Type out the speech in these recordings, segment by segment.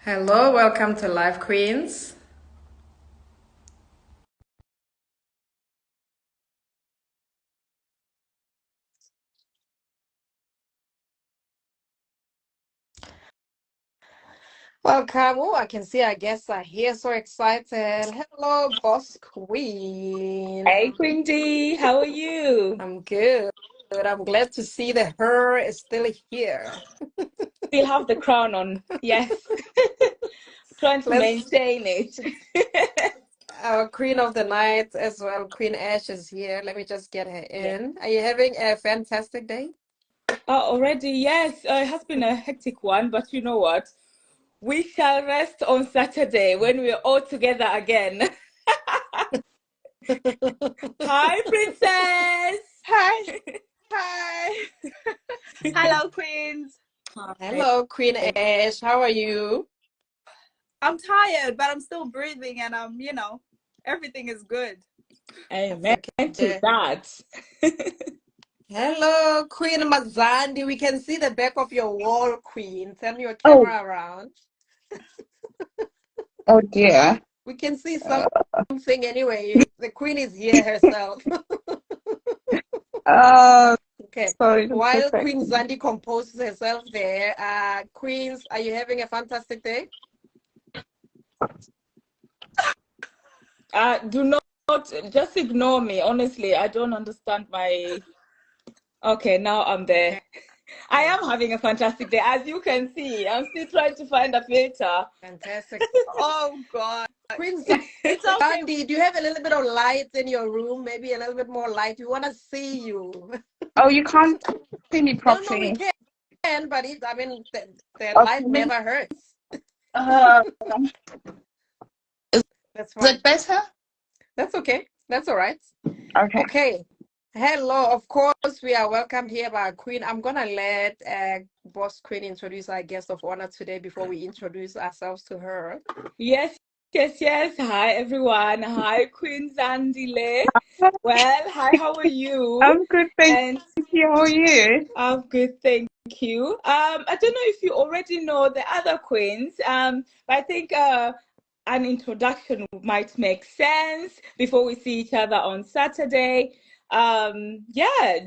Hello, welcome to LiveQueenz. Welcome. Oh, I can see our guests are here. So excited. Hello, Boss Queen. Hey, Queenz, how are you? I'm good. I'm glad to see that her is still here. Still have the crown on. Yes. Trying to Let's maintain it. Our Queen of the Night as well. Queen Ash is here. Let me just get her Yeah. in. Are you having a fantastic day? Already, yes. It has been a hectic one, but you know what? We shall rest on Saturday when we're all together again. Hi, Princess. Hi, hi. Hello, Queens. Hi. Hello, Queen Ash. How are you? I'm tired, but I'm still breathing, and everything is good. Amen to Okay. that. Hello, Queen Zandi. We can see the back of your wall, Queen. Turn your Oh, camera around. oh dear. We can see Uh, something anyway. The Queen is here herself. uh, Okay. sorry, just a While Queen second. Zandi composes herself there, Queens, are you having a fantastic day? Do not just ignore me. Honestly, I don't understand my. Okay, now I'm there. I am having a fantastic day. As you can see, I'm still trying to find a filter. Fantastic. Oh God, Queen it's okay. Zandi, do you have a little bit of light in your room? Maybe a little bit more light. We want to see you. Oh, you can't see me No, we properly. can, but the light Okay. never hurts. Uh, is That's it fine. better? That's okay. That's all right. Okay. Okay. Hello. Of course, we are welcomed here by Queen. I'm gonna let Boss Queen introduce our guest of honor today before we introduce ourselves to her. Yes, yes, yes. Hi, everyone. Hi, Queen Zandile. Well, hi, how are you? I'm good, thank And you. How are you? I'm good, thank you. I don't know if you already know the other queens, but I think an introduction might make sense before we see each other on Saturday. Yeah,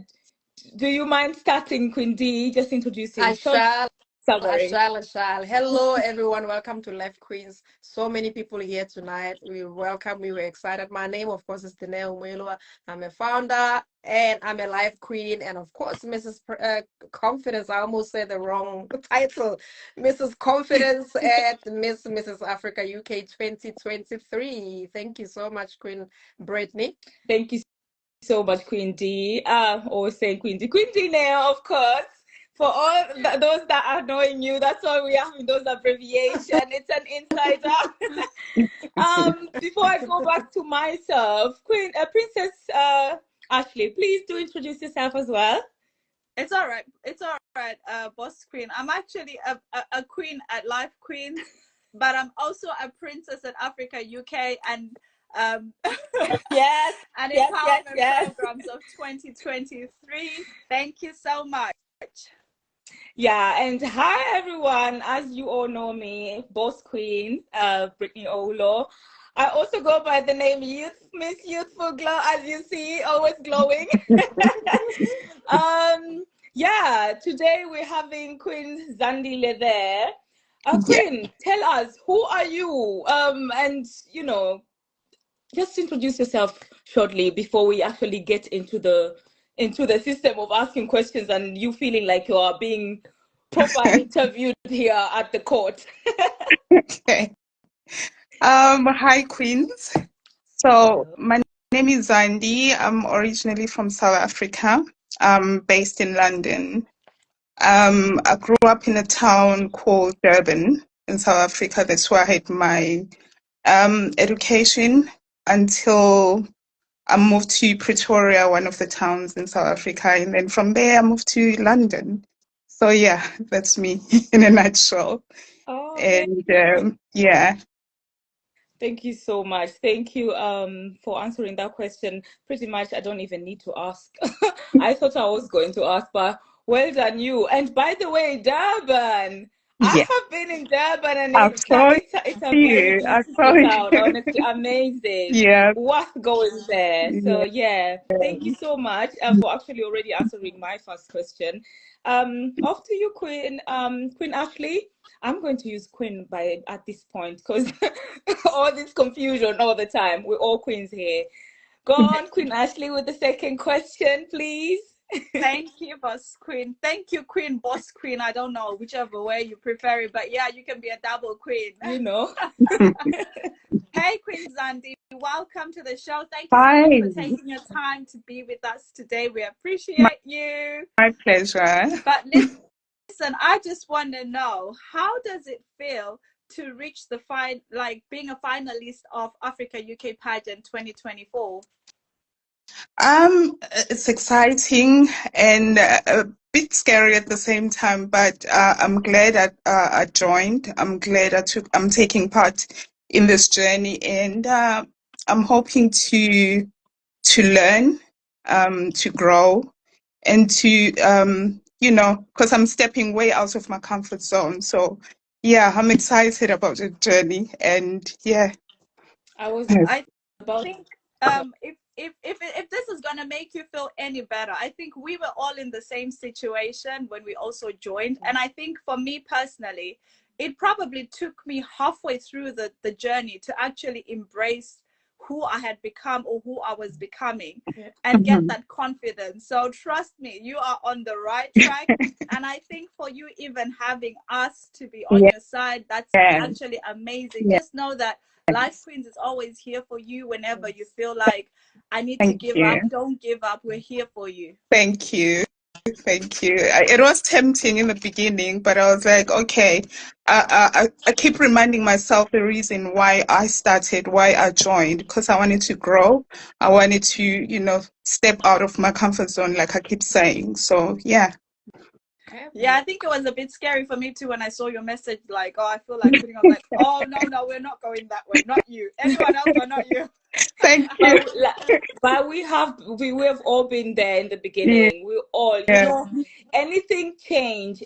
do you mind starting, Queen D, just introducing I short shall. I summary? shall, I shall. Hello, everyone. Welcome to LiveQueenz. So many people here tonight. We welcome. We were excited. My name, of course, is Dineo Mwelwa. I'm a founder and I'm a life queen. And of course, Confidence. I almost said the wrong title. Mrs. Confidence at Mrs. Africa UK 2023. Thank you so much, Queen Brittany. Thank you so much, Queen D. Always saying Queen D. Queen D now, of course. For all those that are knowing you, that's why we have those abbreviations. It's an insider. Before I go back to myself, Princess Ashley, please do introduce yourself as well. It's all right. It's all right, Boss Queen. I'm actually a queen at LiveQueenz, but I'm also a princess at Africa UK and Yes, and yes, yes, empowerment yes. programs of 2023. Thank you so much. Yeah, and hi everyone. As you all know me, Boss Queen, Brittany Olo. I also go by the name Miss Youthful Glow, as you see, always glowing. Yeah, today we're having Queen Zandile there. Yeah. Queen, tell us, who are you? And just introduce yourself shortly before we actually get into the system of asking questions and you feeling like you are being proper interviewed here at the court. Okay. Hi, Queens. So Hello. my name is Zandi. I'm originally from South Africa. I'm based in London. I grew up in a town called Durban in South Africa. That's where I had my education until I moved to Pretoria, one of the towns in South Africa, and then from there I moved to London. So yeah, that's me in a nutshell. Oh, And yeah, thank you so much. Thank you for answering that question. Pretty much I don't even need to ask. I thought I was going to ask, but well done you. And by the way, Durban, I Yeah, have been in Durban and I saw it's a very you. I saw beautiful town, you. honestly, amazing. Yeah, Worth going there. So yeah. yeah, thank you so much for actually already answering my first question. Off to you, Queen. Queen Ashley. I'm going to use Queen by at this point because all this confusion all the time. We're all queens here. Go on, Queen Ashley, with the second question, please. Thank you, Boss Queen. Thank you, Queen, Boss Queen. I don't know whichever way you prefer it, but yeah, you can be a double queen. You know. Hey, Queen Zandi, welcome to the show. Thank you so Hi, much for taking your time to be with us today. We my, appreciate you. my pleasure. But listen, I just want to know, how does it feel to reach the like being a finalist of Africa UK Pageant 2024? It's exciting and a bit scary at the same time, but I'm glad I joined. I'm glad I'm taking part in this journey, and I'm hoping to learn, to grow, and to because I'm stepping way out of my comfort zone. So yeah, I'm excited about the journey, and yeah. I was I about think if this is gonna make you feel any better, I think we were all in the same situation when we also joined, and I think for me personally, it probably took me halfway through the journey to actually embrace who I had become or who I was becoming and get Mhm. that confidence. So trust me, you are on the right track. And I think for you, even having us to be on Yeah, your side, that's actually amazing. yeah. Just know that LiveQueenz is always here for you whenever you feel like I need to Thank give you. up. Don't give up. We're here for you. Thank you. Thank you. It was tempting in the beginning, but I was like, okay. I keep reminding myself the reason why I started, why I joined, because I wanted to grow. I wanted to, step out of my comfort zone, like I keep saying. So, yeah. Yeah, I think it was a bit scary for me too when I saw your message. Like, oh, I feel like putting. I was like, oh no, we're not going that way. Not you. Anyone else, but not you. Thank you. but we have all been there in the Yeah. beginning. We all, anything change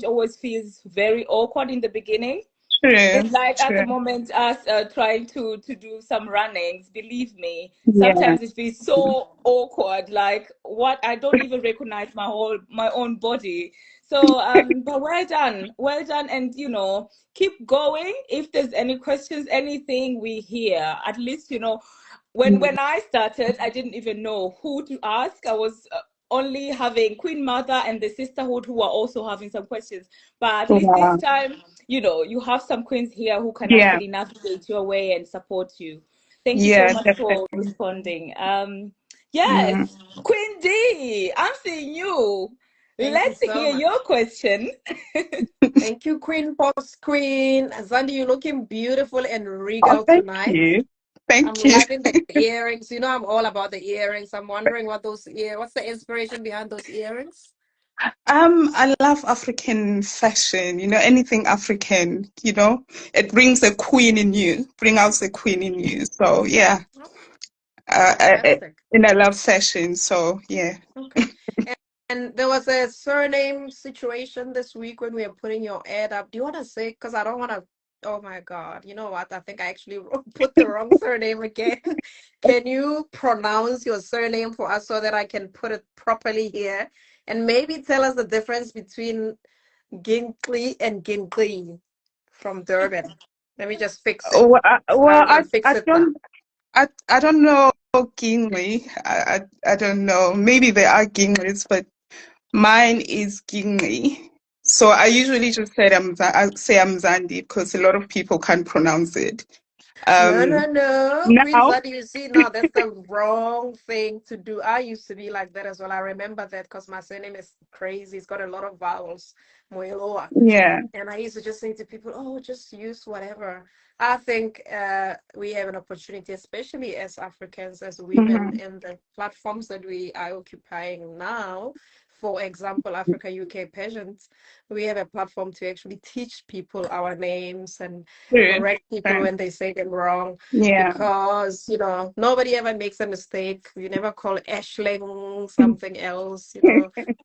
always feels very awkward in the beginning. It's True. like at the True. moment us trying to do some runnings. Believe me, Yeah. sometimes it feels so awkward. Like what, I don't even recognize my own body. So but well done, and keep going. If there's any questions, anything, we here. At least when I started, I didn't even know who to ask. I was only having Queen Mother and the sisterhood who are also having some questions. But at least this Wow. time, you have some queens here who can Yeah. actually navigate your way and support you. Thank you so Yeah, much for definitely. responding. Mm. Yes, Queen D, I'm seeing you. Thank you Let's so hear much. your question. Thank you, Queen, Boss Queen. Zandi, you're looking beautiful and Oh, regal thank tonight. you. I'm Thank you. loving the earrings. I'm all about the earrings. I'm wondering what's the inspiration behind those earrings? I love African fashion, anything African, it brings the queen in you, bring out the queen in you. So yeah, Oh, uh, I, fantastic. and I love fashion. So yeah. Okay. And there was a surname situation this week when we were putting your ad up. Do you want to say? Because I don't want to. Oh my God. You know what? I think I actually put the wrong surname again. Can you pronounce your surname for us so that I can put it properly here? And maybe tell us the difference between Gingqi and Gingqi from Durban. Let me just fix it. Well, I'm gonna fix it now. I don't know Gingli. I don't know. Maybe there are Ginglis, but mine is Gingli. So I usually just I say I'm Zandi because a lot of people can't pronounce it. No, Um, no, no. Queen now, Zadi, you see, now that's the wrong thing to do. I used to be like that as well. I remember that because my surname is crazy. It's got a lot of vowels. Moeloa. yeah, And I used to just say to people, oh, just use whatever. I think we have an opportunity, especially as Africans, as women, hmm in the platforms that we are occupying now, for example, Africa UK Pageant, we have a platform to actually teach people our names and True. correct people True. when they say them wrong. Yeah. Because, nobody ever makes a mistake. We never call Ashling something else,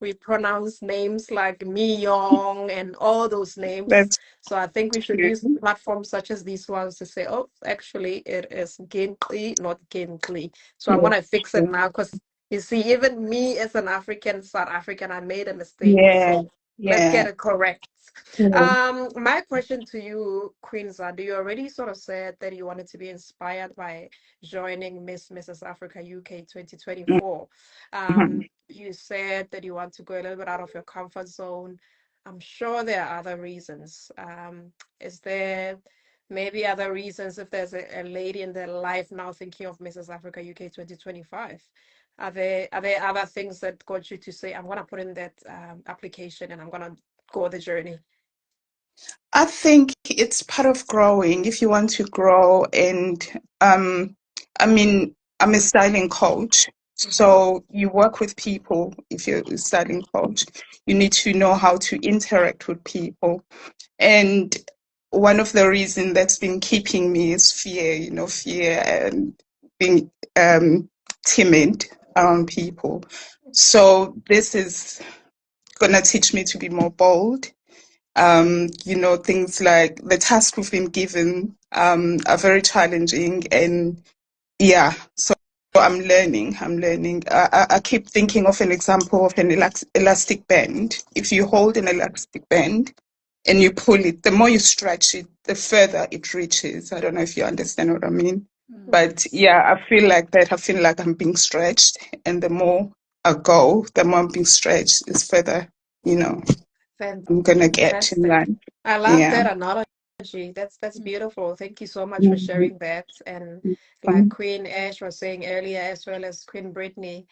We pronounce names like Miyong and all those names. That's So I think we should true. use platforms such as these ones to say, oh, actually, it is Gingqi, not Gingqi. So I'm Yeah. gonna fix it now because you see, even me as an African, South African, I made a mistake. Yeah. So let's Yeah. get it correct. Yeah. My question to you, Queenz, do you already sort of said that you wanted to be inspired by joining Mrs. Africa UK 2024? Mhm. You said that you want to go a little bit out of your comfort zone. I'm sure there are other reasons. Is there maybe other reasons if there's a lady in their life now thinking of Mrs. Africa UK 2025? Are there other things that got you to say, I'm gonna put in that application and I'm gonna go the journey? I think it's part of growing. If you want to grow, and I mean, I'm a styling coach, so you work with people. If you're a styling coach, you need to know how to interact with people. And one of the reasons that's been keeping me is fear, fear and being timid around people. So this is gonna teach me to be more bold. Things like the tasks we've been given are very challenging, and yeah, so I'm learning. I keep thinking of an example of an elastic band. If you hold an elastic band and you pull it, the more you stretch it, the further it reaches. I don't know if you understand what I mean. But yeah, I feel like that. I feel like I'm being stretched, and the more I go, the more I'm being stretched, is further, I'm gonna get in Fantastic. line. I love Yeah. that analogy. That's beautiful. Thank you so much for Mhm. sharing that. And like Fun. Queen Ash was saying earlier, as well as Queen Brittany,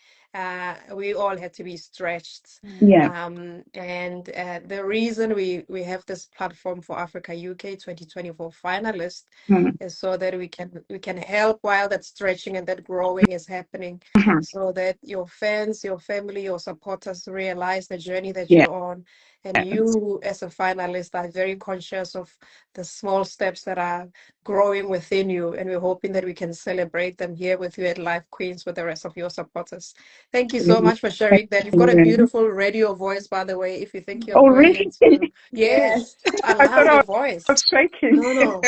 we all had to be stretched. Yeah. And the reason we have this platform for Africa UK 2024 finalists Mhm. is so that we can help while that stretching and that growing is happening, Mhm. so that your fans, your family, your supporters realize the journey that Yeah. you're on. And you, as a finalist, are very conscious of the small steps that are growing within you. And we're hoping that we can celebrate them here with you at LiveQueenz with the rest of your supporters. Thank you so much for sharing that. You've got a Yeah. beautiful radio voice, by the way, if you think you're Oh, going really? into. Yes. Yes, I I thought love I your voice. was shaking. No, no,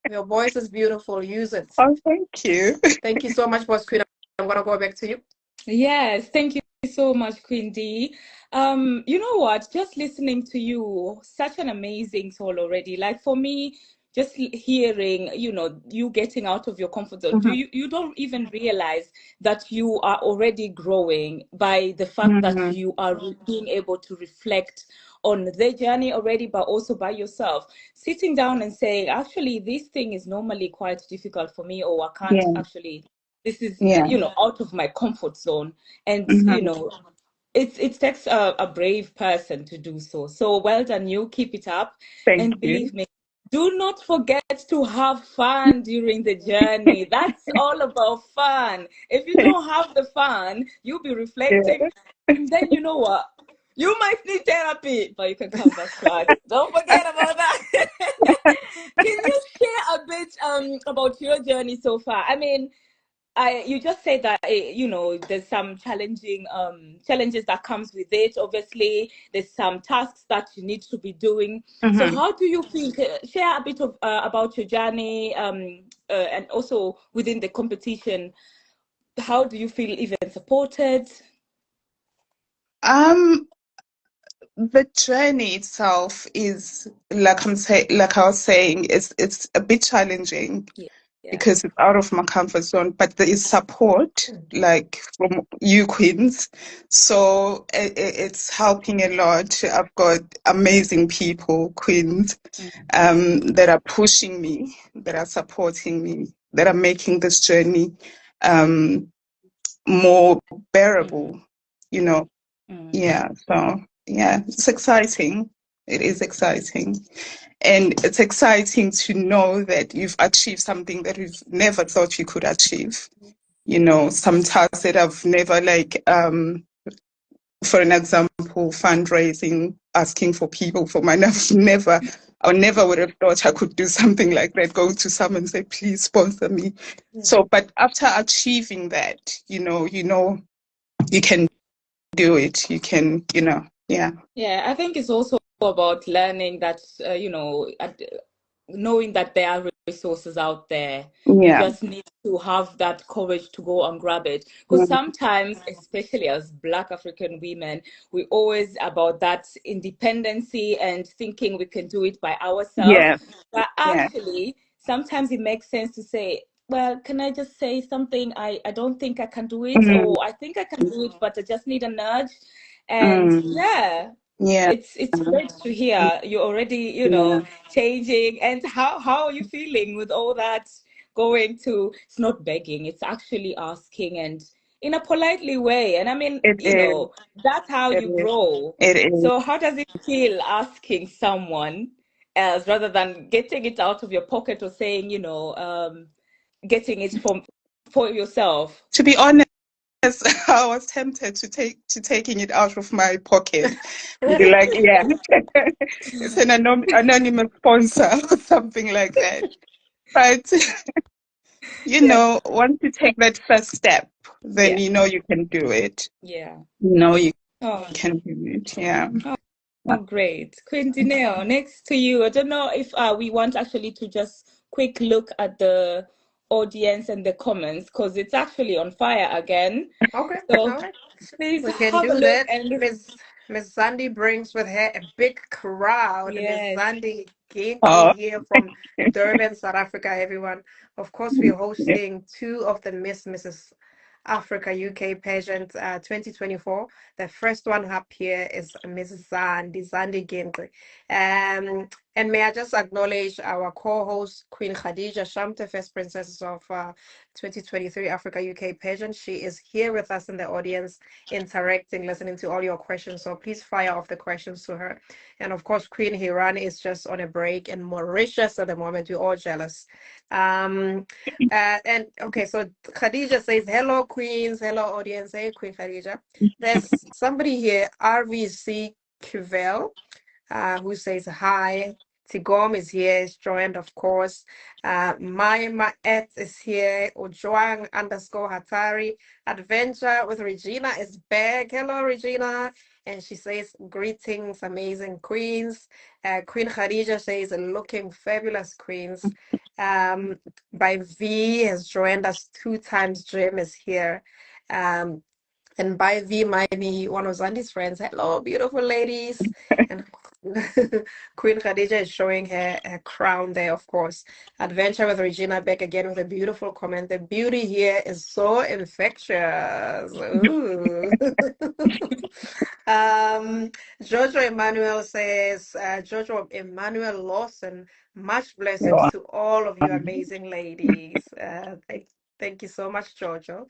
your voice is beautiful. Use it. Oh, thank you. Thank you so much, Boss Queen. I'm going to go back to you. Yes, thank you so much, Queen D. You know what? Just listening to you, such an amazing soul already. Like for me, just hearing, you getting out of your comfort zone, Mhm. you don't even realize that you are already growing by the fact that Mhm. you are being able to reflect on the journey already, but also by yourself. Sitting down and saying, actually, this thing is normally quite difficult for me, or I can't Yeah. actually, this is, Yeah. out of my comfort zone. And, Mhm. it takes a brave person to do so. So well done, you. Keep it up. Thank And you. believe me, do not forget to have fun during the journey. That's all about fun. If you don't have the fun, you'll be reflecting. Yeah. And then you know what? You might need therapy, but you can come back to us. Don't forget about that. Can you share a bit about your journey so far? I mean, you just said that there's some challenges that comes with it. Obviously, there's some tasks that you need to be doing. So, Mhm. how do you feel? Share a bit of about your journey, and also within the competition. How do you feel even supported? Um, the journey itself is like I was saying, it's a bit challenging Yeah, yeah. because it's out of my comfort zone, but there is support like from you Queens, so it's helping a lot. I've got amazing people, Queens, that are pushing me, that are supporting me, that are making this journey um, more bearable, you know. Yeah, so yeah, it's exciting. It is exciting. And it's exciting to know that you've achieved something that you've never thought you could achieve. Some tasks that I've never for an example, fundraising, asking for people for money. I never would have thought I could do something like that, go to someone and say, please sponsor me. So, but after achieving that, you can do it. You can, yeah. Yeah, I think it's also about learning that, knowing that there are resources out there. You Yeah. just need to have that courage to go and grab it. Because sometimes, especially as Black African women, we always about that independency and thinking we can do it by ourselves. Yeah. But Yeah. actually, sometimes it makes sense to say, well, can I just say something? I don't think I can do it, or I think I can do it, but I just need a nudge. And yeah, Yeah. it's great to hear you're already, changing. And how are you feeling with all that going to, it's not begging, it's actually asking, and in a politely way. And I mean, It is. that's how It you is. grow. It is. So how does it feel asking someone else rather than getting it out of your pocket or saying, getting it for yourself? To be honest, I was tempted to taking it out of my pocket and be like, yeah, it's an anonymous sponsor or something like that. But once you take that first step, then you can do it. Yeah. You Oh, can do it. Yeah. oh, great. Quintineo, next to you. I don't know if we want actually to just quick look at the audience and the comments, because it's actually on fire again. Okay, So all right. please We can have a do look that. and Miss Zandi brings with her a big crowd. Miss yes. Zandi Oh. Gingqi here from Durban, South Africa, everyone. Of course, we're hosting two of the Mrs. Africa UK pageant 2024. The first one up here is Mrs. Zandi Gingqi. And may I just acknowledge our co-host, Queen Khadija Shamte, First Princess of 2023 Africa UK pageant. She is here with us in the audience, interacting, listening to all your questions. So please fire off the questions to her. And of course, Queen Hiran is just on a break in Mauritius at the moment. We're all jealous. And okay, so Khadija says, hello, Queens. Hello, audience. Hey, Queen Khadija. There's somebody here, RVC Cuvel, who says hi. Tigom is here, is joined, of course. My et is here. Ojuang underscore Hatari. Adventure with Regina is back. Hello, Regina. And she says, greetings, amazing queens. Queen Khadija says, looking fabulous, queens. By V has joined us 2 times. Jim is here. And by V might be one of Zandi's friends. Hello, beautiful ladies. And Queen Khadija is showing her crown there, of course. Adventure with Regina back again with a beautiful comment. The beauty here is so infectious. Ooh. Jojo Emmanuel says, Jojo Emmanuel Lawson, much blessings to all of you amazing ladies. Thank you so much, Jojo.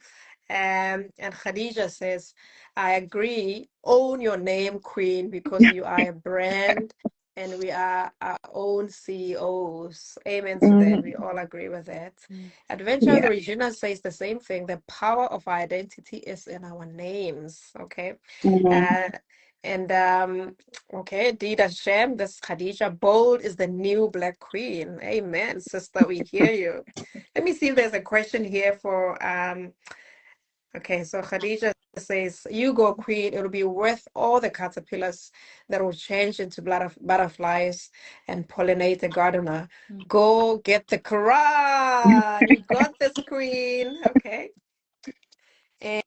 And Khadija says, I agree. Own your name, Queen, because you are a brand and we are our own CEOs. Amen to that. We all agree with that. Adventure with Yeah. Regina says the same thing. The power of our identity is in our names. Okay. And okay, Dida Shem, this Khadija, bold is the new Black Queen. Amen, sister. We hear you. Let me see if there's a question here for okay, so Khadija says, you go, Queen. It'll be worth all the caterpillars that will change into butterflies and pollinate the gardener. Go get the Quran. You got this, Queen. Okay.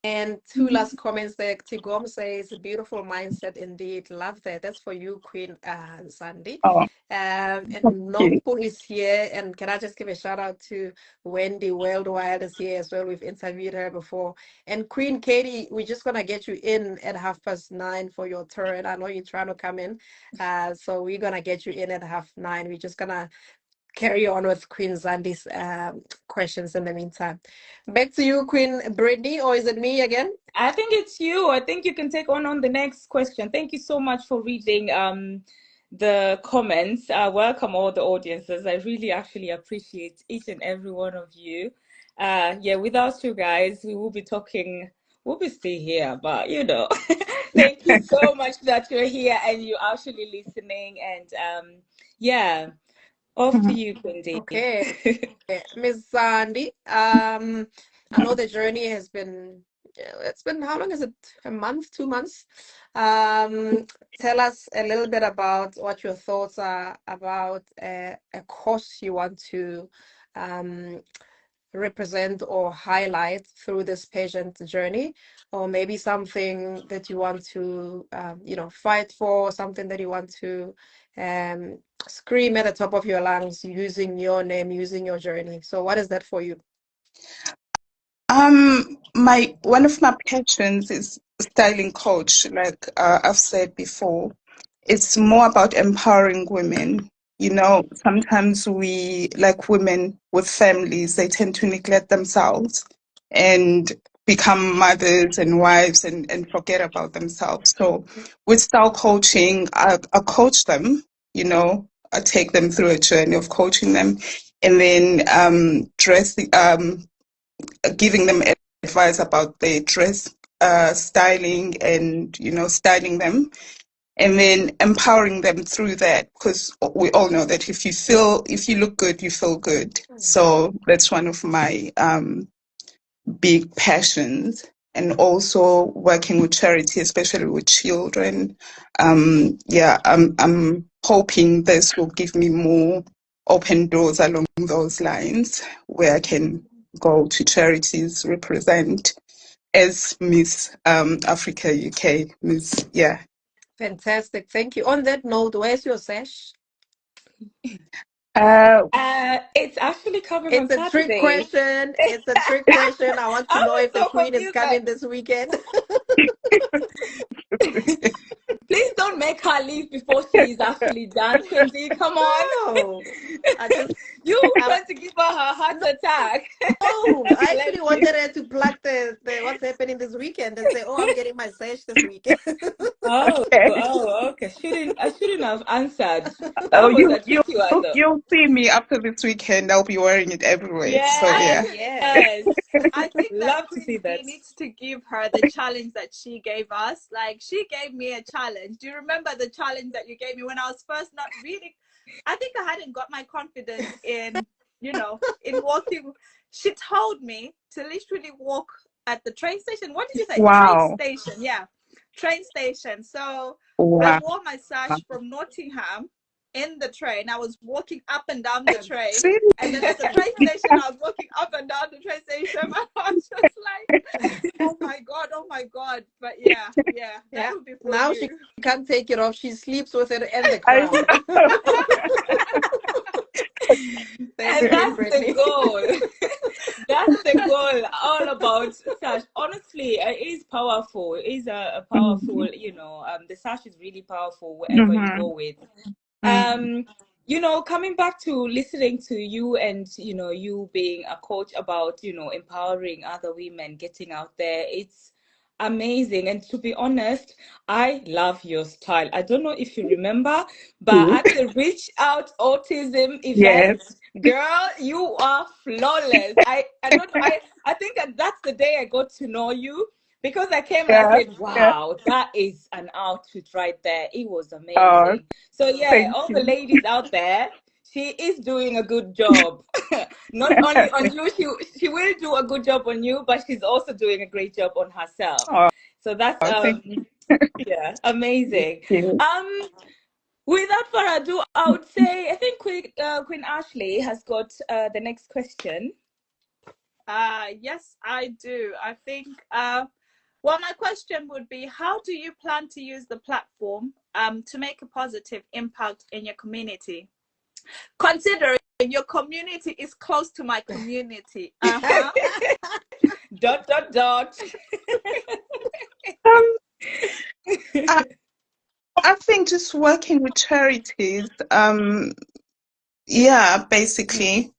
And 2 last comments there. Tigom says, beautiful mindset indeed. Love that. That's for you, Queen Zandi. Oh, And you. Nompu is here. And can I just give a shout out to Wendy Worldwide is here as well. We've interviewed her before. And Queen Katie, we're just going to get you in at 9:30 for your turn. I know you're trying to come in. So we're going to get you in at 9:30. We're just going to carry on with Queen Zandi's questions in the meantime. Back to you, Queen Brittany, or is it me again? I think it's you. I think you can take on the next question. Thank you so much for reading the comments. Welcome all the audiences. I really actually appreciate each and every one of you. Yeah, without you guys, we will be talking we'll be still here, but thank you so much that you're here and you're actually listening. And yeah, off to you, Quincy. Okay, Miss Zandi. I know the journey has been, it's been, how long is it? A month, 2 months? Tell us a little bit about what your thoughts are about a course you want to um, represent or highlight through this pageant journey, or maybe something that you want to, fight for, something that you want to um, scream at the top of your lungs using your name, using your journey. So, what is that for you? One of my passions is styling coach, like I've said before. It's more about empowering women. Sometimes we, like women with families, they tend to neglect themselves and become mothers and wives and forget about themselves. So with style coaching, I coach them, I take them through a journey of coaching them, and then giving them advice about their dress styling and styling them, and then empowering them through that, because we all know that if you look good, you feel good. So that's one of my big passions. And also working with charity, especially with children. I'm hoping this will give me more open doors along those lines, where I can go to charities, represent as Miss Africa UK. Yeah. Fantastic. Thank you. On that note, where's your sash? It's actually coming on It's a trick Saturday. question. It's a trick question. I want to I know was if the so queen is confused, coming like, this weekend. please don't make her leave before she is actually done, Quincy. Come on. No, I just You I, trying to give her her heart attack. no, I Bless actually you. wanted her to plug the what's happening this weekend and say, "Oh, I'm getting my sash this weekend." Okay. I shouldn't have answered. Oh, That was a tricky one, though. you'll see me after this weekend. I'll be wearing it everywhere. So yeah. Yes. I think that Love to see Queenz that. needs to give her the challenge that she gave us. Like, she gave me a challenge. Do you remember the challenge that you gave me when I was first not really? I think I hadn't got my confidence in walking. She told me to literally walk at the train station. What did you say? Wow. Train station. Yeah, train station. So I Wow. wore my sash from Nottingham in the train. I was walking up and down the train. See? And then at the train station, I was walking up and down the train station. And I was just like, oh my God. But yeah, that would be for now you. she can't take it off. She sleeps with it in the I crowd. Thank And you, that's Brittany. the goal. That's the goal. All about sash. Honestly, it is powerful. It is a powerful, the sash is really powerful wherever you go with. Coming back to listening to you and, you being a coach about, empowering other women, getting out there, it's amazing. And to be honest, I love your style. I don't know if you remember, but at the Reach Out Autism event, Yes. girl, you are flawless. I think that's the day I got to know you. Because I came and I said, wow, that is an outfit right there. It was amazing. So yeah, all the ladies out there, she is doing a good job. Not only on you, she will do a good job on you, but she's also doing a great job on herself. So that's amazing. Without further ado, I would say I think Queen Ashley has got the next question. Yes, I do. I think my question would be, how do you plan to use the platform to make a positive impact in your community? Considering your community is close to my community. Dot. I think just working with charities, basically,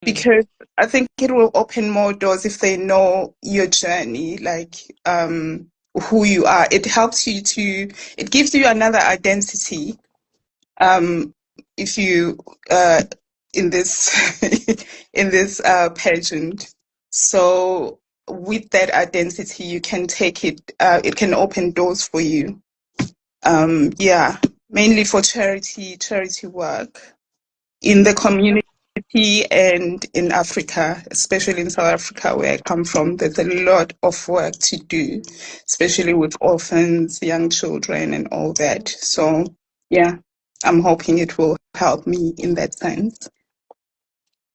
because I think it will open more doors if they know your journey, like who you are. It gives you another identity. If you in this pageant. So with that identity, you can take it, it can open doors for you. Yeah, mainly for charity work in the community and in Africa, especially in South Africa, where I come from. There's a lot of work to do, especially with orphans, young children, and all that. So, yeah, I'm hoping it will help me in that sense.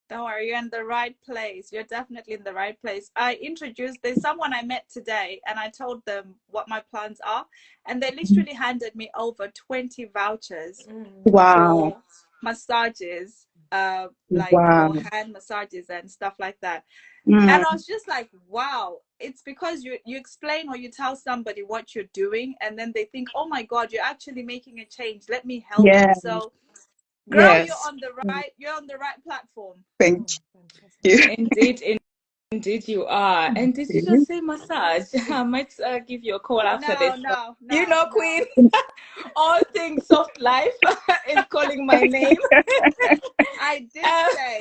Don't worry, you're in the right place. You're definitely in the right place. There's someone I met today, and I told them what my plans are, and they literally handed me over 20 vouchers Wow. for massages, like Wow. for hand massages and stuff like that. Mm. And I was just like, wow, it's because you explain or you tell somebody what you're doing, and then they think, oh my God, you're actually making a change. Let me help you. Yeah. So, girl, Yes. you're on the right platform. Thank you. Indeed you are. And did you just say massage? I might give you a call after this. No, you know, Queen, all things soft life is calling my name. I did say,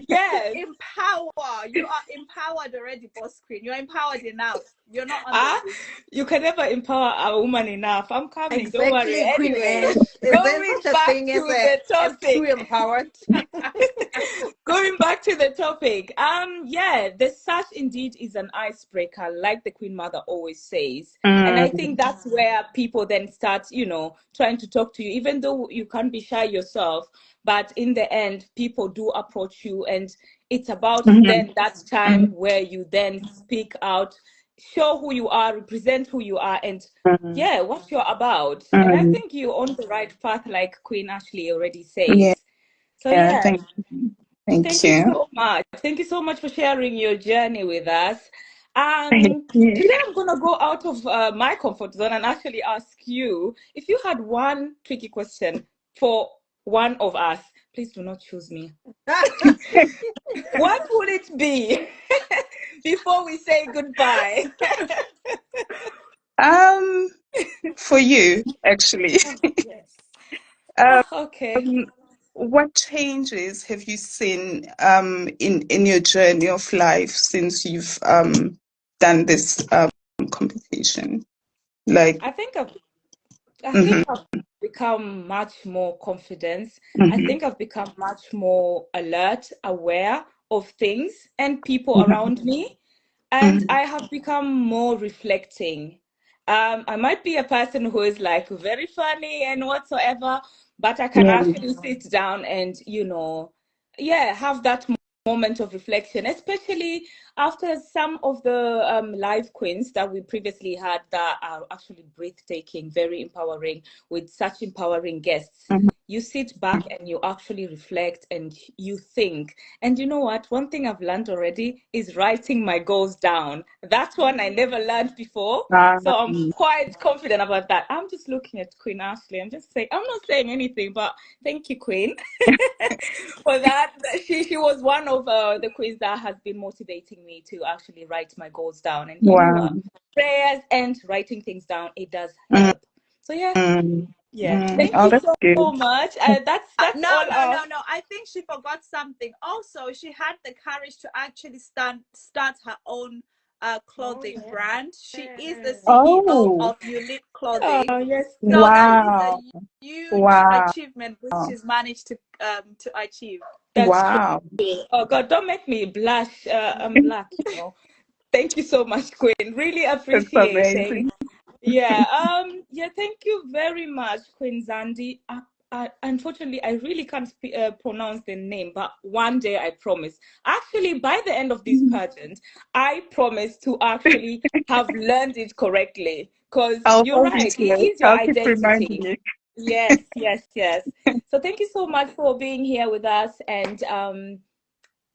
yes. empower. You are empowered already, boss queen. You're empowered enough. You're not on the list. You can never empower a woman enough. I'm coming. Exactly, Don't worry. Queen Anyway, Ash. Is there going such a back thing to as the topic. too empowered? Going back to the topic, yeah, the sash indeed is an icebreaker, like the Queen Mother always says. And I think that's where people then start, trying to talk to you, even though you can't be shy yourself. But in the end, people do approach you, and it's about then that time where you then speak out, show who you are, represent who you are, and yeah, what you're about. And I think you're on the right path, like Queen Ashley already says. Yeah. So yeah, Thank you so much. Thank you so much for sharing your journey with us. Today I'm gonna go out of my comfort zone and actually ask you, if you had one tricky question for one of us, please do not choose me. What would it be before we say goodbye? For you, actually. Yes. Okay. What changes have you seen in your journey of life since you've done this competition? Like, I think I've become much more confident. I think I've become much more alert, aware of things and people around me. And I have become more reflecting. I might be a person who is like very funny and whatsoever, but I can actually sit down and, have that moment of reflection, especially after some of the LiveQueenz that we previously had that are actually breathtaking, very empowering, with such empowering guests. You sit back and you actually reflect and you think. And you know what? One thing I've learned already is writing my goals down. That's one I never learned before. So I'm quite confident about that. I'm just looking at Queen Ashley. I'm not saying anything, but thank you, Queen, for that. She was one of the queens that has been motivating me to actually write my goals down. And you know what? Prayers and writing things down, it does help. So yeah. Thank you so much. That's no. I think she forgot something. Also, she had the courage to actually start her own clothing brand. She is the CEO of Ulip Clothing. Oh, yes. So that is a huge achievement which she's managed to achieve. That's true. Oh God, don't make me blush. I'm black, Thank you so much, Queen. Really appreciate it. Yeah. Thank you very much, Queen Zandi. Unfortunately, I really can't pronounce the name, but one day I promise. Actually, by the end of this pageant, I promise to actually have learned it correctly. Because you're right, it is your identity. Yes. So thank you so much for being here with us, and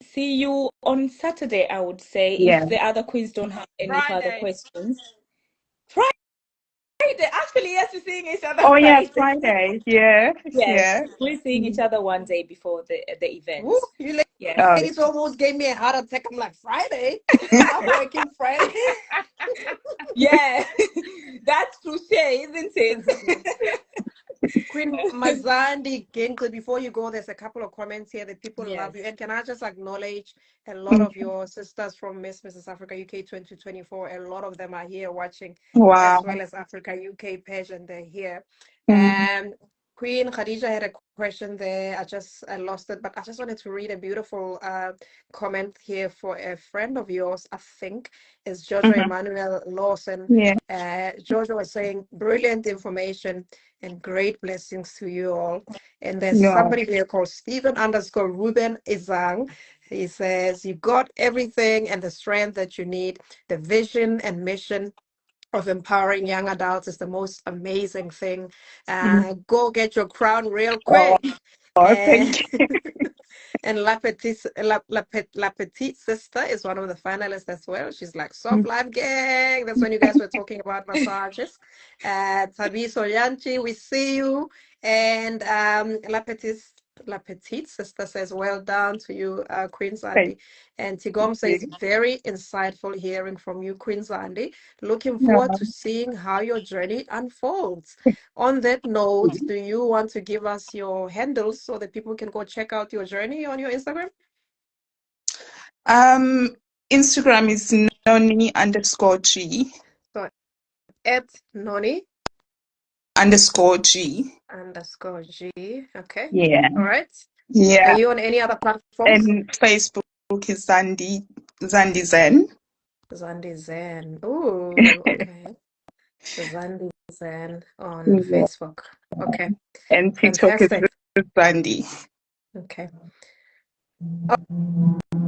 see you on Saturday, I would say, if the other queens don't have any further questions. Friday. Actually, yes, we're seeing each other. Oh, yeah, Friday. Yeah. Yes, we're seeing each other one day before the event. Ooh, you ladies almost gave me a heart attack. I'm like, Friday? I'm working Friday. Yeah, that's touche, isn't it? Queen Zandi Gingqi, before you go, there's a couple of comments here that people love you. Yes. And can I just acknowledge a lot of your sisters from Mrs. Africa UK 2024? A lot of them are here watching, as Wow. well as Africa UK pageant. They're here. Mm. And Queen Khadija had a question there. I lost it, but I just wanted to read a beautiful comment here for a friend of yours, I think, is Jojo Mhm. Emmanuel Lawson. Yeah. Jojo was saying, brilliant information and great blessings to you all. And there's Yeah. somebody here called Stephen underscore Ruben Izang. He says, you got everything and the strength that you need. The vision and mission of empowering young adults is the most amazing thing. Mm. Go get your crown real Oh, quick. thank And you. and La Petite Sister is one of the finalists as well. She's like, Soft Mm. Life Gang. That's when you guys were talking about massages. Tabi Solyanchi, we see you. And La Petite Sister says, well done to you, Queen Thank Zandi. And Tigom says, you. very insightful hearing from you, Queen Zandi. Looking Yeah. forward to seeing how your journey unfolds. On that note, do you want to give us your handles so that people can go check out your journey on your Instagram? Um, Instagram is noni_g So at Noni _g. _G. Okay. Yeah. All right. Are Yeah. you on any other platforms? And Facebook is Zandi Zen. Zandi Zen. Oh, okay. Zandi Zen on Yeah. Facebook. Okay. And TikTok is Fantastic. Zandi. Okay.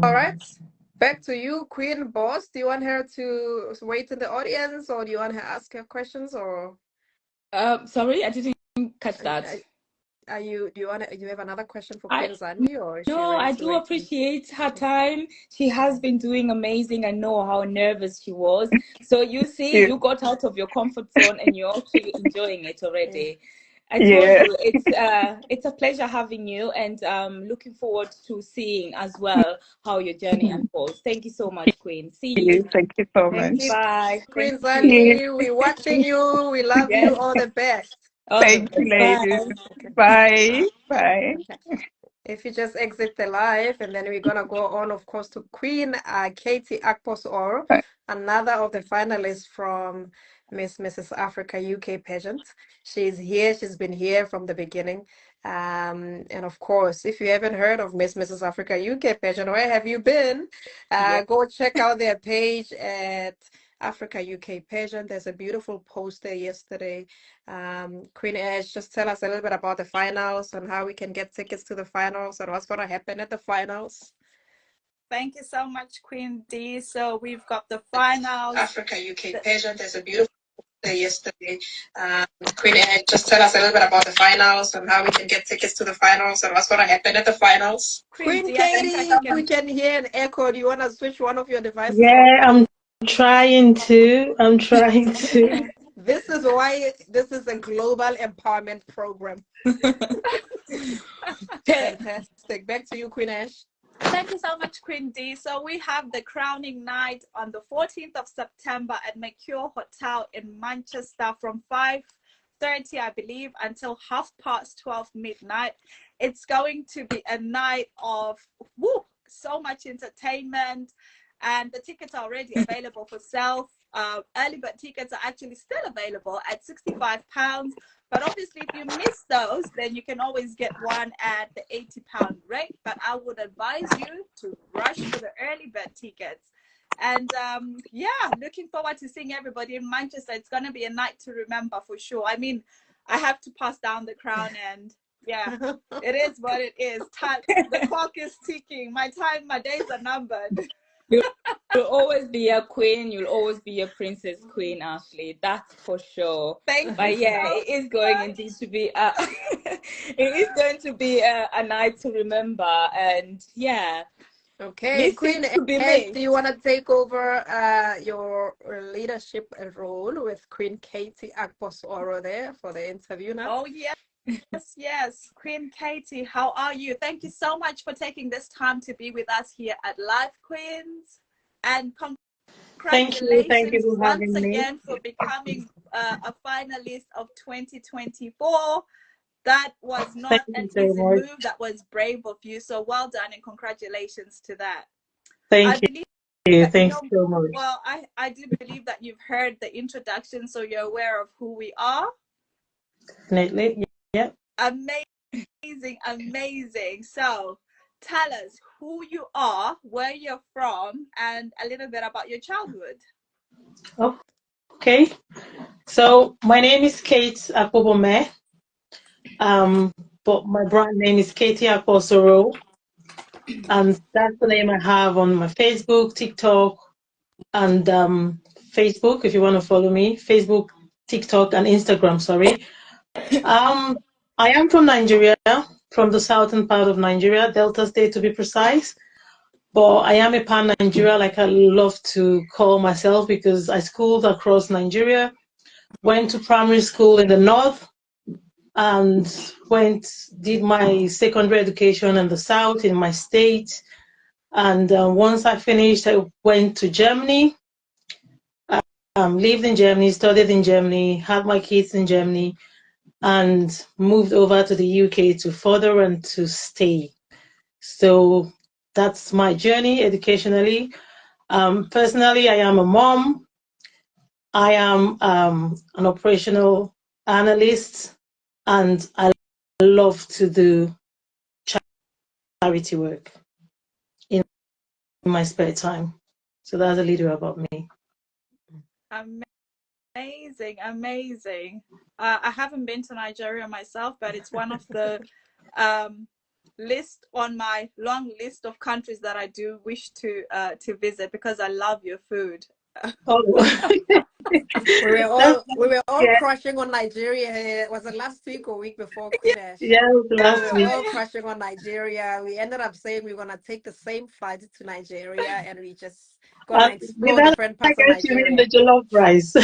All right. Back to you, Queen Boss. Do you want her to wait in the audience or do you want her to ask her questions or Sorry, I didn't catch that. do you have another question for Queen Zandi or is she No, ready I to do wait? appreciate her time. She has been doing amazing. I know how nervous she was. So you see, Yeah. you got out of your comfort zone and you're actually enjoying it already. I told Yeah. you it's a pleasure having you and looking forward to seeing as well how your journey unfolds. Thank you so much, Queen. See you. Thank you so Thank much. you, Bye. Queen Thank you. Yeah. Zandi. We're watching you. We love you. Yes. All the best. All the Thank you, best. ladies. Bye. Okay. Bye. Bye. Okay. If you just exit the live, and then we're gonna go on, of course, to Queen Katie Akpos Oro, another of the finalists from Mrs. Africa UK pageant. She's here. She's been here from the beginning. And of course, if you haven't heard of Mrs. Africa UK pageant, where have you been? Yes. Go check out their page at Africa UK pageant. There's a beautiful post there yesterday. Queen Ash, just tell us a little bit about the finals and how we can get tickets to the finals and what's going to happen at the finals. Thank you so much, Queen D. So we've got the finals. Africa UK pageant. There's a beautiful day yesterday. Queen Ash, just tell us a little bit about the finals and how we can get tickets to the finals and what's going to happen at the finals. Queen D, I think Katie, we can hear an echo. Do you want to switch one of your devices Yeah, on? I'm trying to. I'm trying to. This is why this is a global empowerment program. Fantastic. Back to you, Queen Ash. Thank you so much, Queen D. So we have the crowning night on the 14th of September at Mercure Hotel in Manchester from 5:30, I believe, until 12:30 midnight. It's going to be a night of so much entertainment, and the tickets are already available for sale. Early bird tickets are actually still available at £65. But obviously, if you miss those, then you can always get one at the £80 rate. But I would advise you to rush for the early bird tickets. And yeah, looking forward to seeing everybody in Manchester. It's going to be a night to remember for sure. I mean, I have to pass down the crown, and yeah, it is what it is. Time, the clock is ticking. My days are numbered. You'll always be a queen. You'll always be a princess queen, Ashley. That's for sure. But yeah, it is going indeed to be it is going to be a night to remember. And yeah. Okay, Queen Ed, do you want to take over your leadership role with Queen Katie Akpos Oro there for the interview now? Oh, yes. Yes, Queen Katie, how are you? Thank you so much for taking this time to be with us here at LiveQueenz, and congratulations Thank you for once having me. again for becoming a finalist of 2024. That was not Thank you an so easy much. move. That was brave of you. So well done and congratulations to that. I Thank believe you. that, you Thanks know, so much. well, I do believe that you've heard the introduction, so you're aware of who we are. Definitely. Yeah. Amazing, amazing. So tell us who you are, where you're from, and a little bit about your childhood. Okay. So my name is Kate Akpobome. But my brand name is Katie Akpos Oro, and that's the name I have on my Facebook, TikTok, and Facebook. If you want to follow me, Facebook, TikTok, and Instagram. Sorry. I am from Nigeria, from the southern part of Nigeria, Delta State to be precise. But I am a pan-Nigeria, like I love to call myself, because I schooled across Nigeria, went to primary school in the north, and did my secondary education in the south in my state. And once I finished, I went to Germany, lived in Germany, studied in Germany, had my kids in Germany, and moved over to the UK to further and to stay. So that's my journey educationally. Personally, I am a mom. I am an operational analyst, and I love to do charity work in my spare time. So that's a little about me. Amazing, amazing. I haven't been to Nigeria myself, but it's one of the list on my long list of countries that I do wish to visit, because I love your food. Oh. We were all crushing on Nigeria. Was it last week or week before, Queen Ash? Yeah, We last were week. all crushing on Nigeria. We ended up saying we were gonna take the same flight to Nigeria, and we just gonna With explore that, different I parts of guess you mean the Nigeria. jollof rice.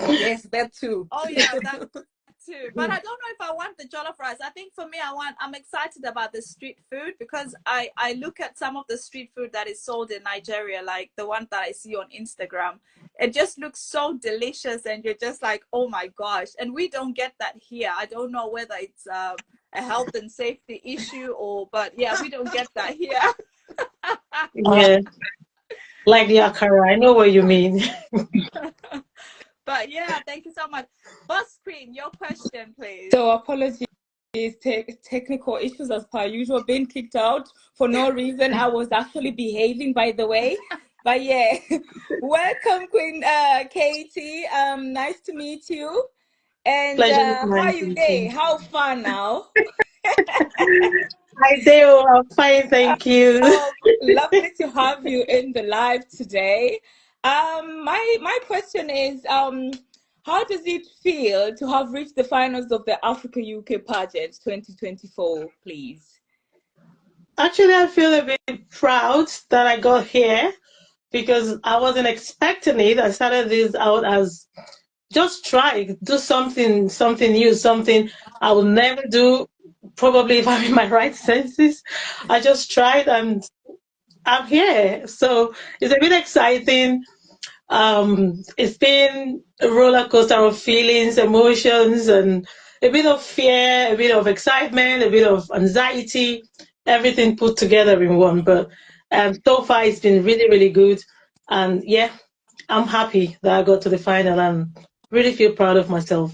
Yes, that too. Oh yeah, that too. But I don't know if I want the jollof rice. I think for me, I'm excited about the street food, because I look at some of the street food that is sold in Nigeria, like the one that I see on Instagram. It just looks so delicious, and you're just like, oh my gosh. And we don't get that here. I don't know whether it's a health and safety issue, but yeah, we don't get that here. Yeah, like the akara. I know what you mean. But yeah, thank you so much. Boss Queen, your question, please. So apologies, technical issues as per usual, being kicked out for no reason. I was actually behaving, by the way. But yeah, welcome, Queen Katie. Nice to meet you. And Pleasure is how are mine to you meet day? you. How far now? Hi, Dale. I'm fine, thank you. Oh, lovely to have you in the live today. My question is, how does it feel to have reached the finals of the Africa UK pageant 2024, please? Actually, I feel a bit proud that I got here, because I wasn't expecting it. I started this out as just try, do something new, something I will never do, probably if I'm in my right senses. I just tried and I'm here. So it's a bit exciting. It's been a roller coaster of feelings, emotions, and a bit of fear, a bit of excitement, a bit of anxiety, everything put together in one. But so far, it's been really, really good. And yeah, I'm happy that I got to the final and really feel proud of myself.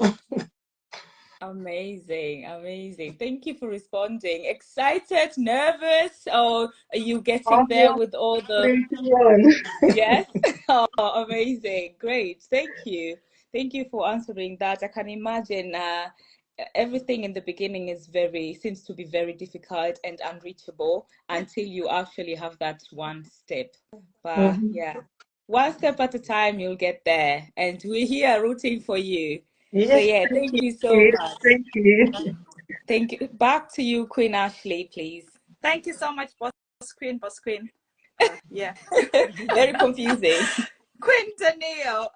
Amazing, amazing. Thank you for responding. Excited, nervous, or are you getting there with all the... 31. Yes. Oh, amazing. Great. Thank you. Thank you for answering that. I can imagine everything in the beginning seems to be very difficult and unreachable until you actually have that one step. But yeah, one step at a time, you'll get there. And we're here rooting for you. So Yes, yeah, thank thank you. you so much. Thank you. Thank you. Back to you, Queen Ashley, please. Thank you so much, Boss Queen. Yeah. Very confusing. Queen Danielle,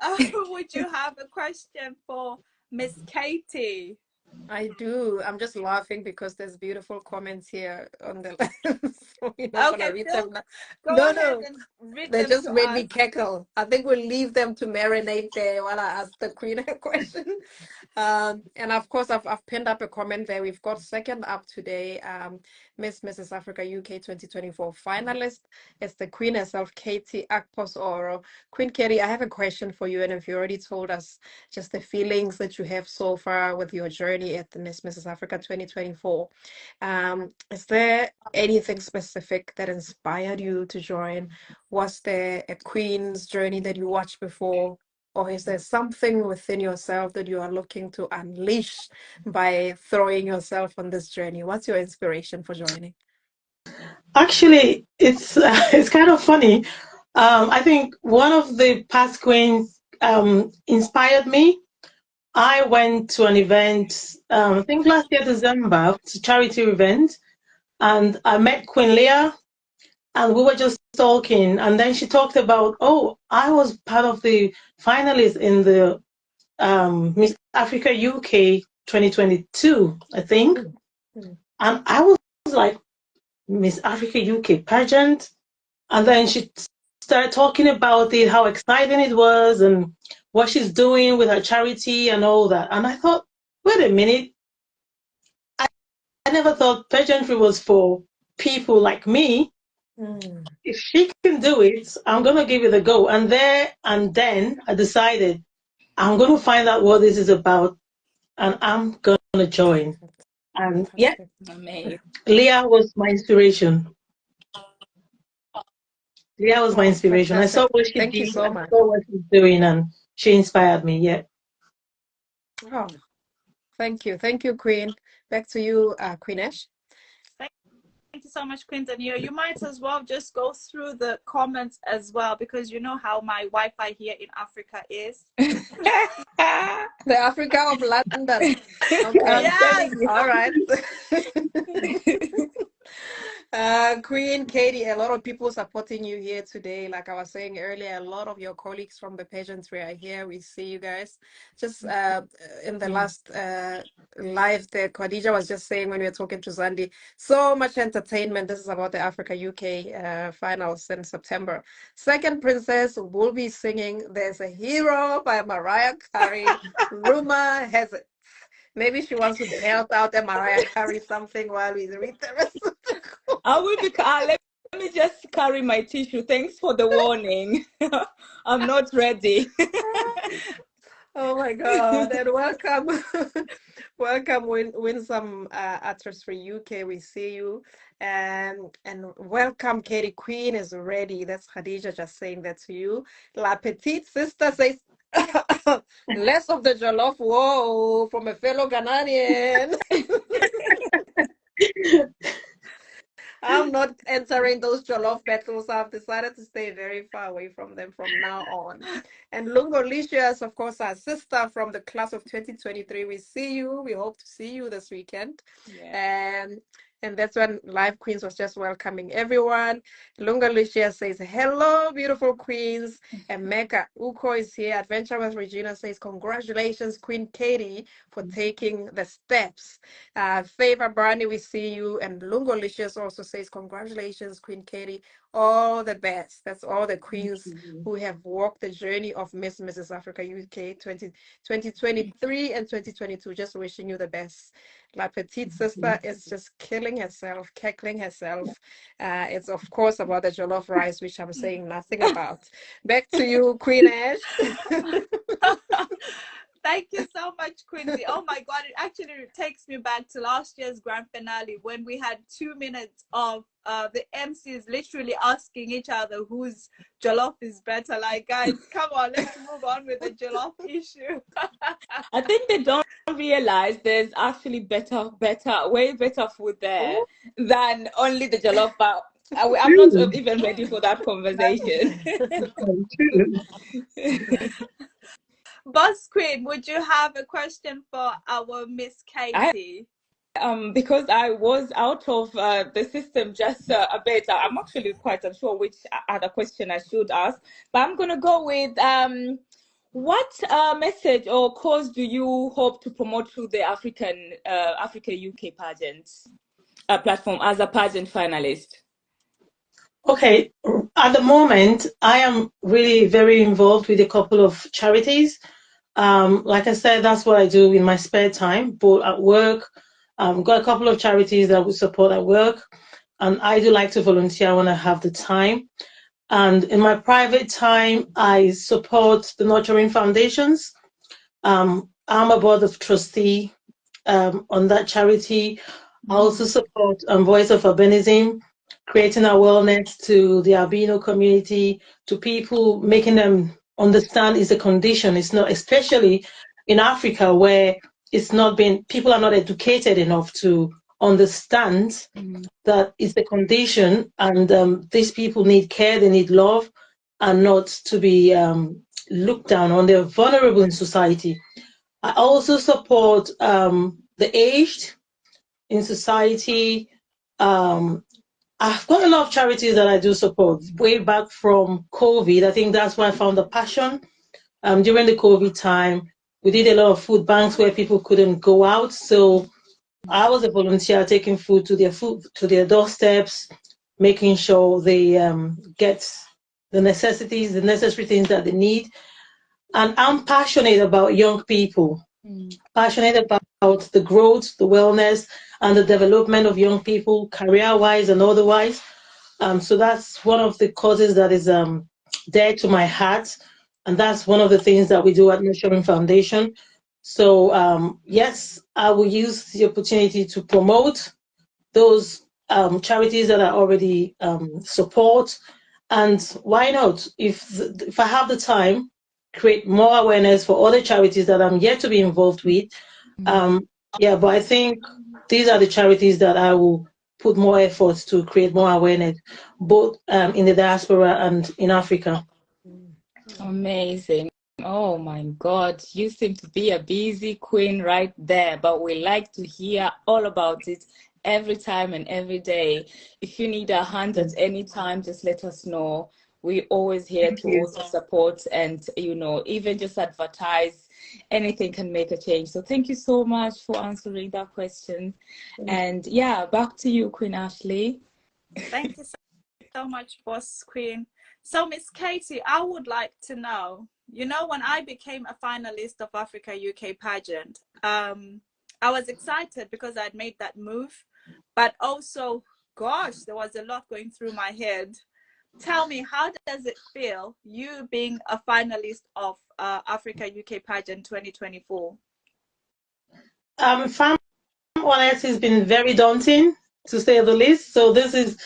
would you have a question for Miss Katie? I do. I'm just laughing because there's beautiful comments here on the so we're not gonna read them now. Go ahead and read They them just to made us. me cackle. I think we'll leave them to marinate there while I ask the queen a question. And of course, I've pinned up a comment there. We've got second up today, Mrs. Africa UK 2024 finalist. It's the Queen herself, Katie Akpos Oro. Queen Katie, I have a question for you. And if you already told us just the feelings that you have so far with your journey at the Mrs. Africa 2024, is there anything specific that inspired you to join? Was there a Queen's journey that you watched before? Or is there something within yourself that you are looking to unleash by throwing yourself on this journey? What's your inspiration for joining? Actually, it's kind of funny. I think one of the past queens inspired me. I went to an event, I think last year December, it's a charity event, and I met Queen Leah, and we were just talking, and then she talked about, oh, I was part of the finalists in the Miss Africa UK 2022, I think, and I was like, Miss Africa UK pageant, and then she started talking about it, how exciting it was, and what she's doing with her charity and all that. And I thought, wait a minute, I never thought pageantry was for people like me. If she can do it, I'm going to give it a go. And there and then I decided I'm going to find out what this is about, and I'm going to join. And yeah, Amazing. Leah was my inspiration. Leah was my inspiration. Fantastic. I saw what she Thank did, you so I much. saw what she's doing, and she inspired me. Yeah. Oh, thank you. Thank you, Queen. Back to you, Queen Ash. Thank you so much, Queenz. And you might as well just go through the comments as well, because you know how my Wi-Fi here in Africa is. The Africa of London. Okay. Yes. All right. Queen Katie, a lot of people supporting you here today. Like I was saying earlier, a lot of your colleagues from the pageantry are here. We see you guys. Just in the last live there, Khadija was just saying when we were talking to Zandi, so much entertainment. This is about the Africa UK finals in September. Second Princess will be singing There's a Hero by Mariah Carey. Rumor has it. Maybe she wants to belt out the Mariah Carey something while we read the rest of the call. I will be. Let me just carry my tissue. Thanks for the warning. I'm not ready. Oh my God! And welcome, welcome, win some actress for UK. We see you, and welcome, Katie. Queen is ready. That's Khadija just saying that to you. La petite sister says. Less of the jollof, whoa, from a fellow Ghanaian. I'm not entering those jollof battles. I've decided to stay very far away from them from now on. And Lungo Licious, of course, our sister from the class of 2023. We see you. We hope to see you this weekend. Yeah. And that's when LiveQueenz was just welcoming everyone. Lunga Lucia says, hello, beautiful queens. And Mecca Uko is here. Adventure with Regina says, congratulations, Queen Katie, for taking the steps. Favor Brandy, we see you. And Lungo Licious also says, congratulations, Queen Katie. All the best. That's all the queens who have walked the journey of Mrs. Africa UK 2023 and 2022. Just wishing you the best. La petite sister is just killing herself, cackling herself. It's of course about the jollof rice, which I'm saying nothing about. Back to you, Queen Ash. Thank you so much, Quincy. Oh my God, it actually takes me back to last year's grand finale when we had 2 minutes of the MCs literally asking each other whose jollof is better. Like, guys, come on, let's move on with the jollof issue. I think they don't realize there's actually way better food there than only the jollof. But I'm not even ready for that conversation. Boss Queen, would you have a question for our Miss Katie? Because I was out of the system just a bit. I'm actually quite unsure which other question I should ask, but I'm gonna go with what message or cause do you hope to promote through the Africa UK pageant platform as a pageant finalist? Okay, at the moment, I am really very involved with a couple of charities. Like I said, that's what I do in my spare time. But at work, got a couple of charities that we support at work, and I do like to volunteer when I have the time. And in my private time, I support the Nurturing Foundations. I'm a board of trustee on that charity. I also support Voice of Albinism, creating awareness to the albino community, to people, making them understand it's a condition. It's not, especially in Africa where it's not been, people are not educated enough to understand that it's a condition, and these people need care, they need love, and not to be looked down on. They're vulnerable in society. I also support the aged in society. I've got a lot of charities that I do support. Way back from COVID, I think that's why I found the passion. During the COVID time, we did a lot of food banks where people couldn't go out. So I was a volunteer taking food to their doorsteps, making sure they get the necessities, the necessary things that they need. And I'm passionate about young people, passionate about the growth, the wellness, and the development of young people, career-wise and otherwise. So that's one of the causes that is dear to my heart. And that's one of the things that we do at Nurturing Foundation. So yes, I will use the opportunity to promote those charities that I already support. And why not? If I have the time, create more awareness for other charities that I'm yet to be involved with. Yeah, but I think these are the charities that I will put more efforts to create more awareness, both in the diaspora and in Africa. Amazing. Oh my God, you seem to be a busy queen right there, but we like to hear all about it every time and every day. If you need a hand at any time, just let us know. We're always here to also support and, you know, even just advertise. Anything can make a change. So thank you so much for answering that question. And yeah, back to you, Queen Ashley. Thank you so much, Boss Queen. So Miss Katie, I would like to know, you know, when I became a finalist of Africa UK pageant, I was excited because I'd made that move, but also, gosh, there was a lot going through my head. Tell me, how does it feel, you being a finalist of Africa UK pageant 2024? If I'm honest, it's been very daunting, to say the least. So this is,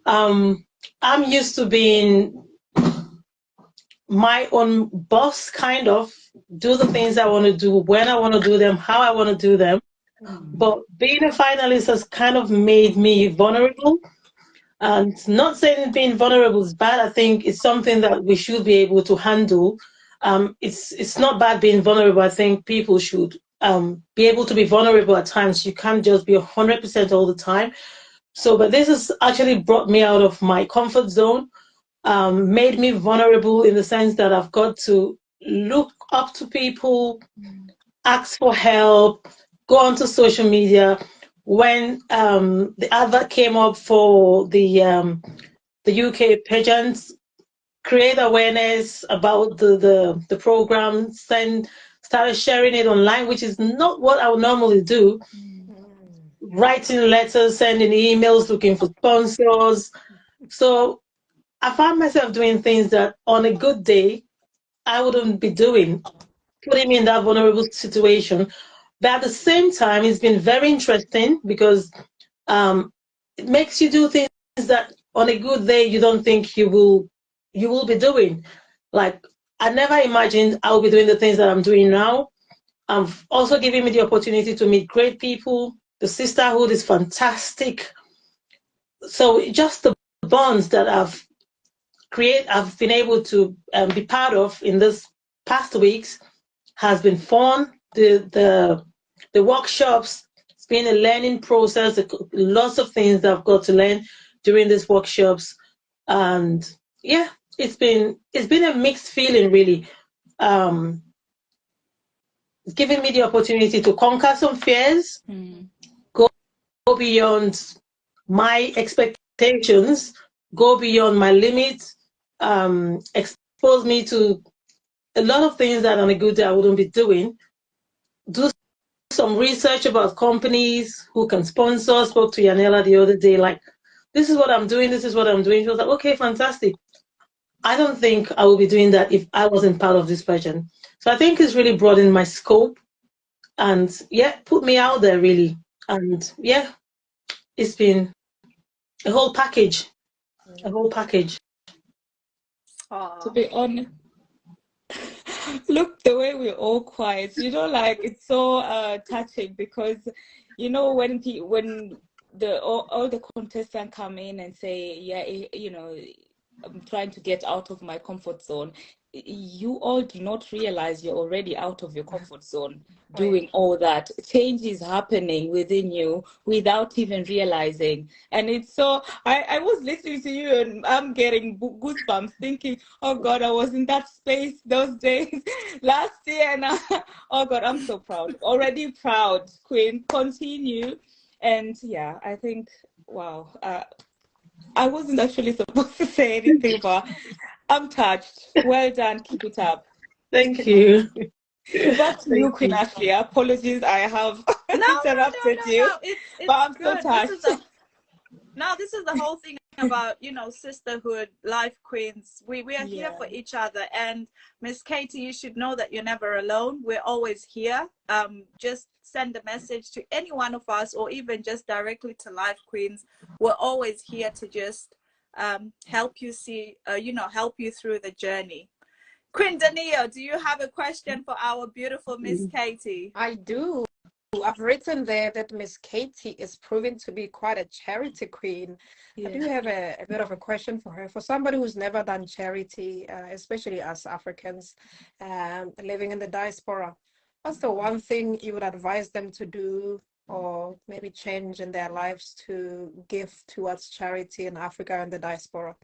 I'm used to being my own boss, kind of, do the things I want to do, when I want to do them, how I want to do them. But being a finalist has kind of made me vulnerable. And not saying being vulnerable is bad. I think it's something that we should be able to handle. It's not bad being vulnerable. I think people should be able to be vulnerable at times. You can't just be 100% all the time. So, but this has actually brought me out of my comfort zone, made me vulnerable in the sense that I've got to look up to people, ask for help, go onto social media. When the advert came up for the UK pageants, create awareness about the program, started sharing it online, which is not what I would normally do. Writing letters, sending emails, looking for sponsors. So I found myself doing things that on a good day I wouldn't be doing, putting me in that vulnerable situation. But at the same time, it's been very interesting because it makes you do things that on a good day you don't think you will be doing. Like, I never imagined I will be doing the things that I'm doing now. Also giving me the opportunity to meet great people. The sisterhood is fantastic. So just the bonds that I've been able to be part of in this past weeks has been fun. The workshops, it's been a learning process. Lots of things that I've got to learn during these workshops, and yeah, it's been a mixed feeling, really. It's giving me the opportunity to conquer some fears, go beyond my expectations, go beyond my limits, expose me to a lot of things that on a good day I wouldn't be doing. Do some research about companies who can sponsor. Spoke to Yanela the other day, like, this is what I'm doing, this is what I'm doing. She was like, okay, fantastic. I don't think I would be doing that if I wasn't part of this pageant. So I think it's really broadened my scope and yeah, put me out there really. And yeah, it's been a whole package. A whole package. To be honest, look, the way we're all quiet, you know, like it's so touching because, you know, when all the contestants come in and say, yeah, you know, I'm trying to get out of my comfort zone. You all do not realize you're already out of your comfort zone doing all that. Change is happening within you without even realizing. And it's so, I was listening to you and I'm getting goosebumps thinking, oh God, I was in that space those days last year. And oh God, I'm so proud. Already proud, Queen. Continue. And yeah, I think, wow. I wasn't actually supposed to say anything, but I'm touched. Well done. Keep it up. Thank you. Back to you, Queen Ashley. Apologies, I have interrupted you. But I'm so touched. This is the whole thing about, you know, sisterhood, LiveQueenz. We are here for each other. And Miss Katie, you should know that you're never alone. We're always here. Just send a message to any one of us or even just directly to LiveQueenz. We're always here to just help you see, help you through the journey. Queen Danielle, do you have a question for our beautiful Miss Katie? I do. I've written there that Miss Katie is proving to be quite a charity queen. I do have a bit of a question for her. For somebody who's never done charity, especially us Africans living in the diaspora, what's the one thing you would advise them to do or maybe change in their lives to give towards charity in Africa and the diaspora?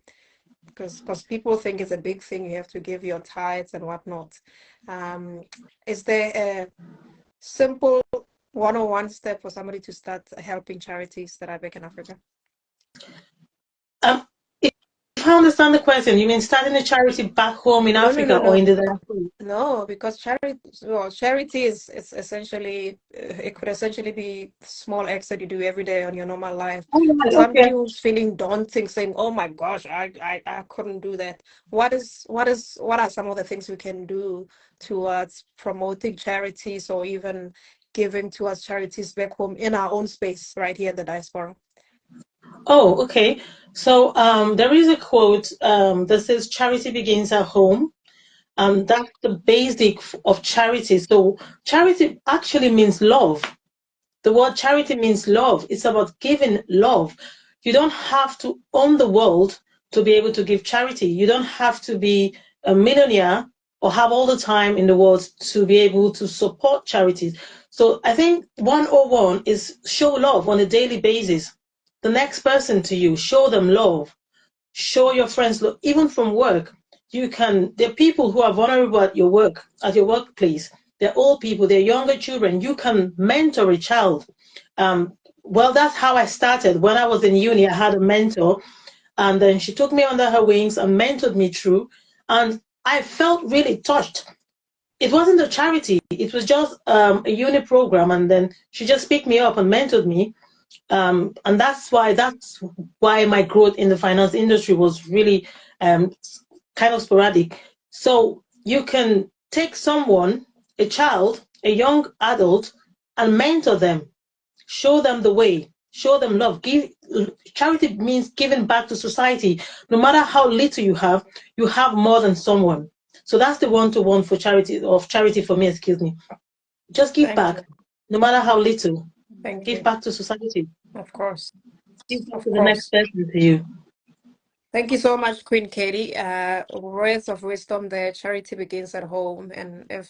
Because people think it's a big thing, you have to give your tithes and whatnot. Is there a simple 101 step for somebody to start helping charities that are back in Africa? If I understand the question, you mean starting a charity back home in Africa or in the diaspora? No, because charity is essentially, it could essentially be small acts that you do every day on your normal life. For somebody who's feeling daunting, saying, "Oh my gosh, I couldn't do that." What are some of the things we can do towards promoting charities or even giving towards charities back home in our own space right here in the diaspora? Oh, okay. So there is a quote that says charity begins at home. That's the basic of charity. So charity actually means love. The word charity means love. It's about giving love. You don't have to own the world to be able to give charity. You don't have to be a millionaire or have all the time in the world to be able to support charities. So I think 101 is show love on a daily basis. The next person to you, show them love. Show your friends love, even from work. There are people who are vulnerable at your workplace. They're old people, they're younger children. You can mentor a child. Well, that's how I started. When I was in uni, I had a mentor, and then she took me under her wings and mentored me through. And I felt really touched. It wasn't a charity, it was just a uni program. And then she just picked me up and mentored me. And that's why my growth in the finance industry was really kind of sporadic. So you can take someone, a child, a young adult, and mentor them, show them the way, show them love. Charity means giving back to society. No matter how little you have more than someone. So that's the 1-to-1 for charity for me, excuse me. Just give back, no matter how little. Give back to society. Of course. Give back to the next person to you. Thank you so much, Queen Katie. Words of wisdom there. Charity begins at home. And if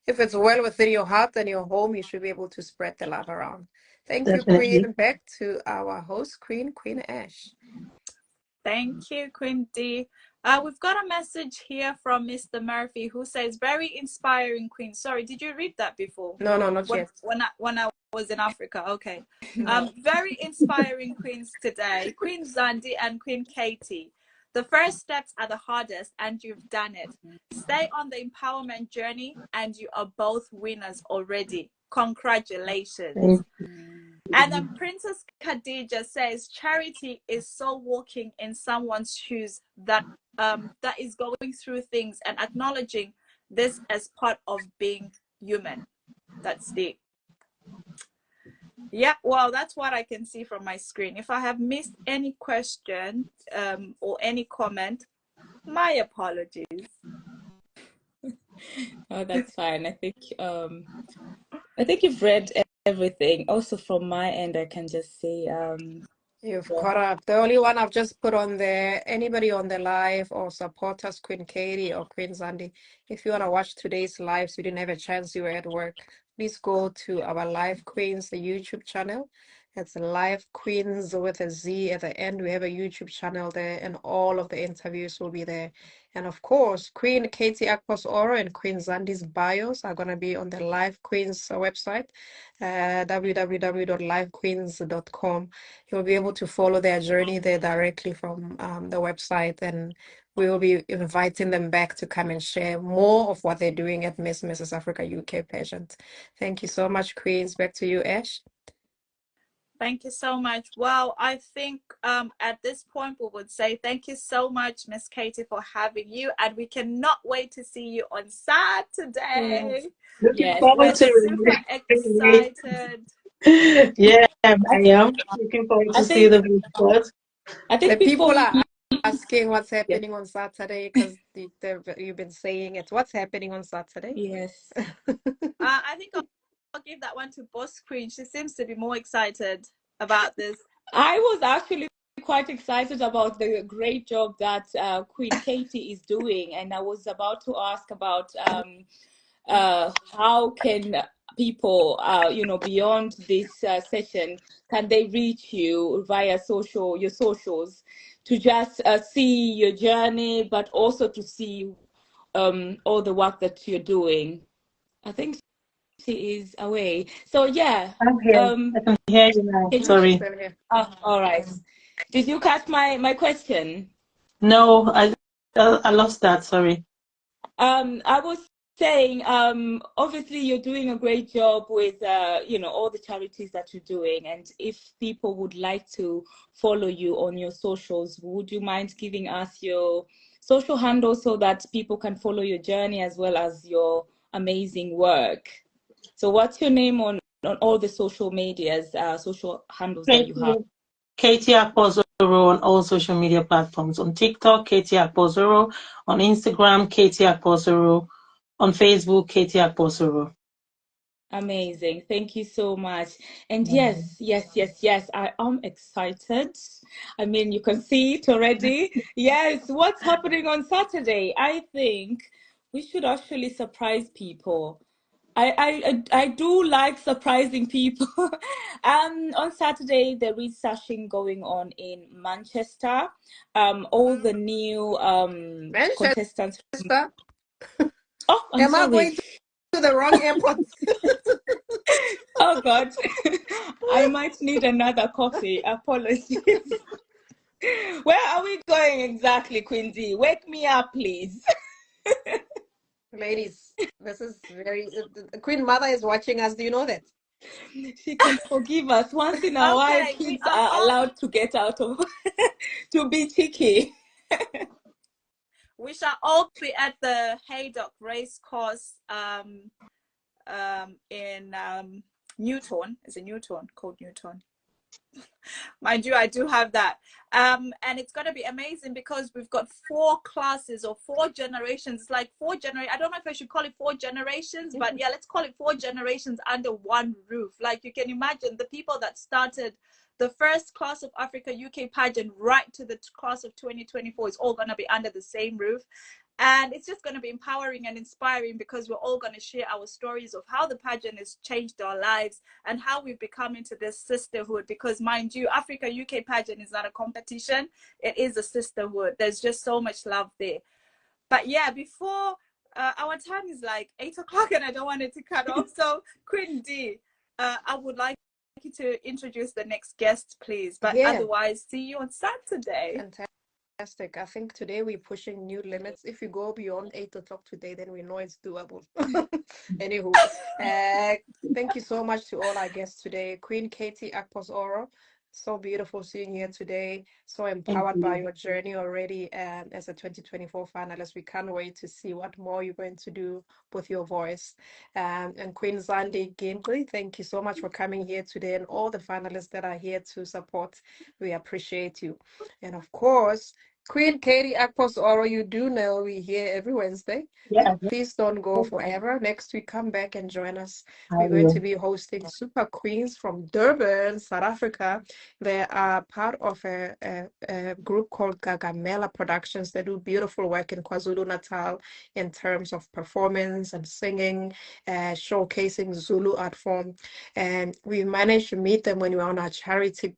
it's well within your heart and your home, you should be able to spread the love around. Thank you, Queen. Back to our host, Queen Ash. Thank you, Queen D. We've got a message here from Mr. Murphy who says, very inspiring, Queen. Sorry, did you read that before? No, not yet. When I was in Africa, okay. Very inspiring Queens today, Queen Zandi and Queen Katie. The first steps are the hardest, and you've done it. Stay on the empowerment journey, and you are both winners already. Congratulations. And then Princess Khadija says, charity is so walking in someone's shoes that is going through things, and acknowledging this as part of being human. That's deep. Yeah, well, that's what I can see from my screen. If I have missed any question or any comment, my apologies. Oh, that's fine. I think you've read everything. Also, from my end, I can just say You've caught up. The only one I've just put on there, anybody on the live or support us, Queen Katie or Queen Zandi, if you want to watch today's lives, you didn't have a chance, you were at work, please go to our LiveQueenz, the YouTube channel. It's LiveQueenz with a Z at the end. We have a YouTube channel there, and all of the interviews will be there. And of course, Queen Katie Akpos Oro and Queen Zandi's bios are going to be on the LiveQueenz website, www.livequeenz.com. You'll be able to follow their journey there directly from the website, and we will be inviting them back to come and share more of what they're doing at Miss Mrs. Africa UK pageant. Thank you so much, Queens. Back to you, Ash. Thank you so much. Well, I think at this point we would say thank you so much, Miss Katie, for having you, and we cannot wait to see you on Saturday. Looking yes, forward to Super it. excited. Yeah, I am looking forward to see the report. I The think people before are asking what's yes, happening on Saturday, because you've been saying it. What's happening on Saturday? yes. I think I'll give that one to Boss Queen. She seems to be more excited about this. I was actually quite excited about the great job that Queen Katie is doing, and I was about to ask about how can people, beyond this session, can they reach you via your socials, to just see your journey, but also to see all the work that you're doing. I think she is away. So yeah. I'm here. I can hear you now. Sorry. All right. Did you catch my question? No, I lost that. Sorry. I was saying, obviously you're doing a great job with all the charities that you're doing, and if people would like to follow you on your socials, would you mind giving us your social handles so that people can follow your journey as well as your amazing work? So what's your name on all the social medias, social handles that you have? Katie Akpos Oro on all social media platforms. On TikTok, Katie Akpos Oro. On Instagram, Katie Akpos Oro. On Facebook, Katie Akpos Oro. Amazing. Thank you so much. And yes, I am excited. I mean, you can see it already. Yes, what's happening on Saturday? I think we should actually surprise people. I do like surprising people. On Saturday there is sashing going on in Manchester. All the new contestants. Oh, I'm Am sorry. I going to the wrong airport? Oh God, I might need another coffee. Apologies. Where are we going exactly, Queenzy? Wake me up, please. Ladies, this is very. The Queen Mother is watching us. Do you know that? She can forgive us. Once in a while, Okay, kids are allowed to get out of to be cheeky. We shall all be at the Haydock racecourse in Newton. Is it Newton? Called Newton. Mind you, I do have that. And it's going to be amazing because we've got 4 classes or 4 generations. It's like 4 generations. I don't know if I should call it 4 generations, but yeah, let's call it 4 generations under one roof. Like, you can imagine the people that started the first class of Africa UK pageant right to the class of 2024 is all going to be under the same roof. And it's just going to be empowering and inspiring because we're all going to share our stories of how the pageant has changed our lives and how we've become into this sisterhood. Because mind you, Africa UK pageant is not a competition. It is a sisterhood. There's just so much love there. But yeah, before our time is like 8 o'clock and I don't want it to cut off. So Queen D, I would like you to introduce the next guest, please. But otherwise, see you on Saturday. Fantastic. fantastic. I think today we're pushing new limits. If we go beyond 8 o'clock today, then we know it's doable. Anywho, thank you so much to all our guests today. Queen Katie Akpos Oro, so beautiful seeing you here today. So Thank empowered by you. your journey already as a 2024 finalist. We can't wait to see what more you're going to do with your voice. And Queen Zandi Gingqi, thank you so much for coming here today and all the finalists that are here to support. We appreciate you. And of course, Queen Katie Akpos Oro, you do know we're here every Wednesday. Yeah, And please don't go forever. Next week, come back and join us. I We're going to will. be hosting Super Queens from Durban, South Africa. They are part of a group called Gagamela Productions. They do beautiful work in KwaZulu-Natal in terms of performance and singing, showcasing Zulu art form. And we managed to meet them when we were on our charity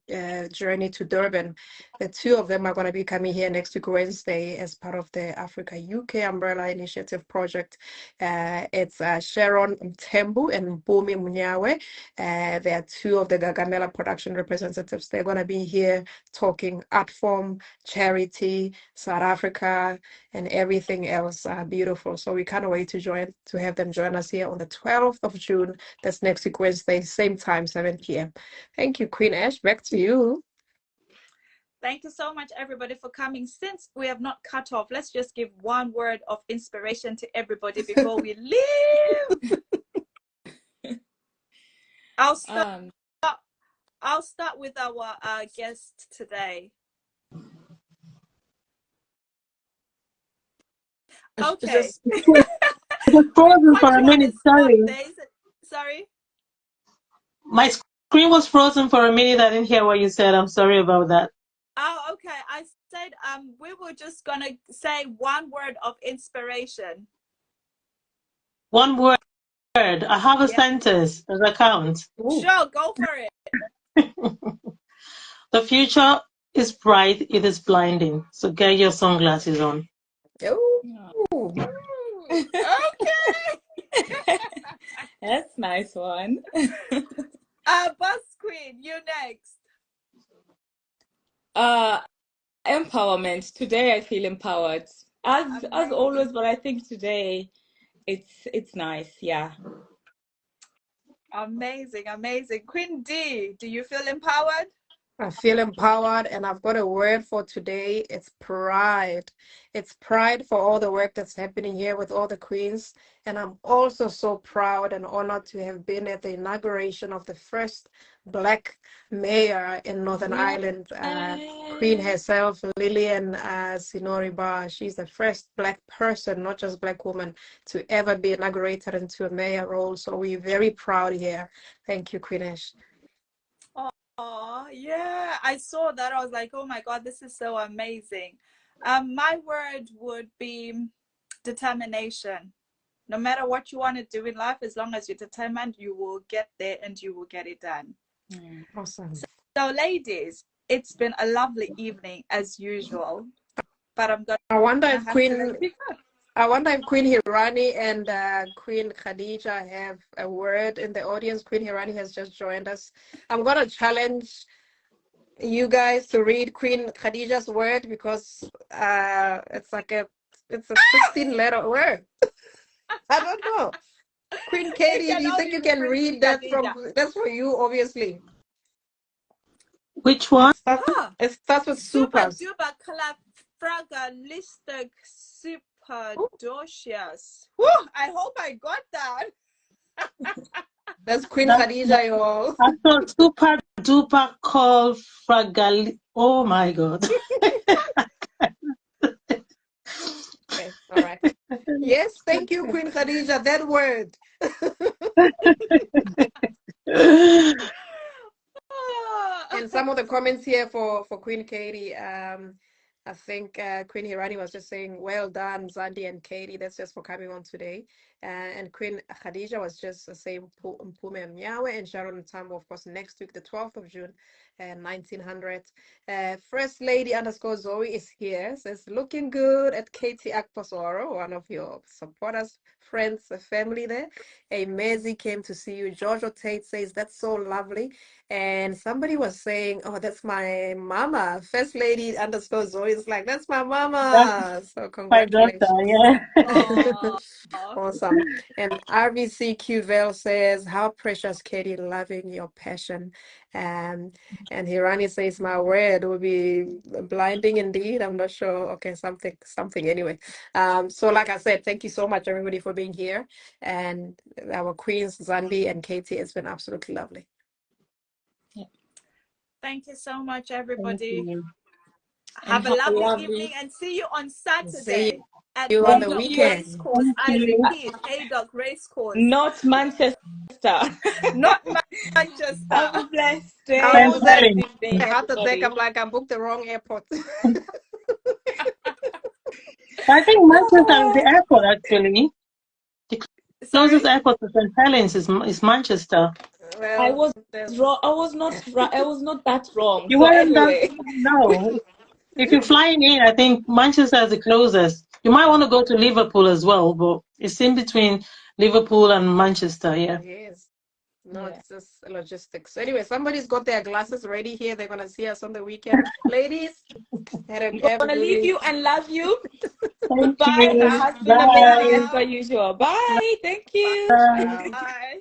journey to Durban. The two of them are going to be coming here next week, Wednesday, as part of the Africa UK Umbrella Initiative project. It's Sharon Mtembu and Bumi Munyawe. They are two of the Gagamela production representatives. They're going to be here talking art form, charity, South Africa, and everything else. Beautiful. So we can't wait to have them join us here on the 12th of June. That's next week, Wednesday, same time, 7 p.m. Thank you, Queen Ash. Back to you. Thank you so much, everybody, for coming. Since we have not cut off, let's just give one word of inspiration to everybody before we leave. I'll start with our guest today. Okay. Just frozen for a minute. Sorry. My screen was frozen for a minute. I didn't hear what you said. I'm sorry about that. Oh, okay. I said we were just gonna say one word of inspiration. One word. I have a sentence. Does that count? Ooh. Sure, go for it. The future is bright. It is blinding. So get your sunglasses on. Ooh. Okay. That's a nice one. Boss Queen, you next. Empowerment. Today I feel empowered. As always, but I think today it's nice. Yeah. Amazing. Queen D, do you feel empowered? I feel empowered, and I've got a word for today. It's pride. It's pride for all the work that's happening here with all the queens. And I'm also so proud and honored to have been at the inauguration of the first Black mayor in Northern Ireland, Queen herself, Lillian Sinoriba. She's the first Black person, not just Black woman, to ever be inaugurated into a mayor role. So we're very proud here. Thank you, Queen Ash. Oh, yeah, I saw that. I was like, oh my God, this is so amazing. My word would be determination. No matter what you want to do in life, as long as you're determined, you will get there and you will get it done. Awesome. So, ladies, it's been a lovely evening as usual. But I wonder if Queen Hirani and Queen Khadija have a word in the audience. Queen Hirani has just joined us. I'm going to challenge you guys to read Queen Khadija's word because it's a 16-letter word. I don't know. Queen Katie, do you think you can read that that's for you, obviously? Which one? It starts with super. Duper fraga listek super docious. I hope I got that. That's Queen Khadija, y'all. I thought super duper call fragal. Oh my God. Okay, all right. Yes, thank you, Queen Khadija. That word. And some of the comments here for Queen Katie, I think Queen Hirani was just saying, well done, Zandi and Katie. That's just for coming on today. And Queen Khadija was just the same Mpume Mnyawe, and Sharon Tambo, of course, next week, the 12th of June, 1900. First Lady underscore Zoe is here, says, looking good at Katie Akpos Oro, one of your supporters, friends, family there. A Mezi came to see you. Jojo Tate says, that's so lovely. And somebody was saying, oh, that's my mama. First Lady underscore Zoe is like, that's my mama. So My daughter, congratulations. yeah. Oh, Awesome. And RBCQ Vel says, how precious, Katie, loving your passion. And Hirani says, my word will be blinding indeed. I'm not sure. Okay, something anyway. So like I said, thank you so much, everybody, for being here. And our queens, Zandi and Katie, it's been absolutely lovely. thank you so much, Thank everybody. you. Have a lovely evening and see you on Saturday at You on A. the Dot weekend. Racecourse. Thank I you. repeat, A. Dot Racecourse. Not Manchester. Not Manchester. Have a blessed day. I Thank was you. at Evening, I had to take. everybody. I'm like, I booked the wrong airport. I think Manchester is the airport, actually. The closest Sorry? airport to St. Helens is Manchester. I Well, was there's wrong. I was not that wrong. You So weren't that, anyway, no. If you're flying in, I think Manchester is the closest. You might want to go to Liverpool as well, but it's in between Liverpool and Manchester, yeah. yes. No, yeah. it's just logistics. So anyway, somebody's got their glasses ready here. They're gonna see us on the weekend. Ladies, I'm have a gonna good leave week. you and love you. Thank Goodbye. It you. has been amazing as Bye. per usual. Bye. Thank you. Bye. Ciao. Bye.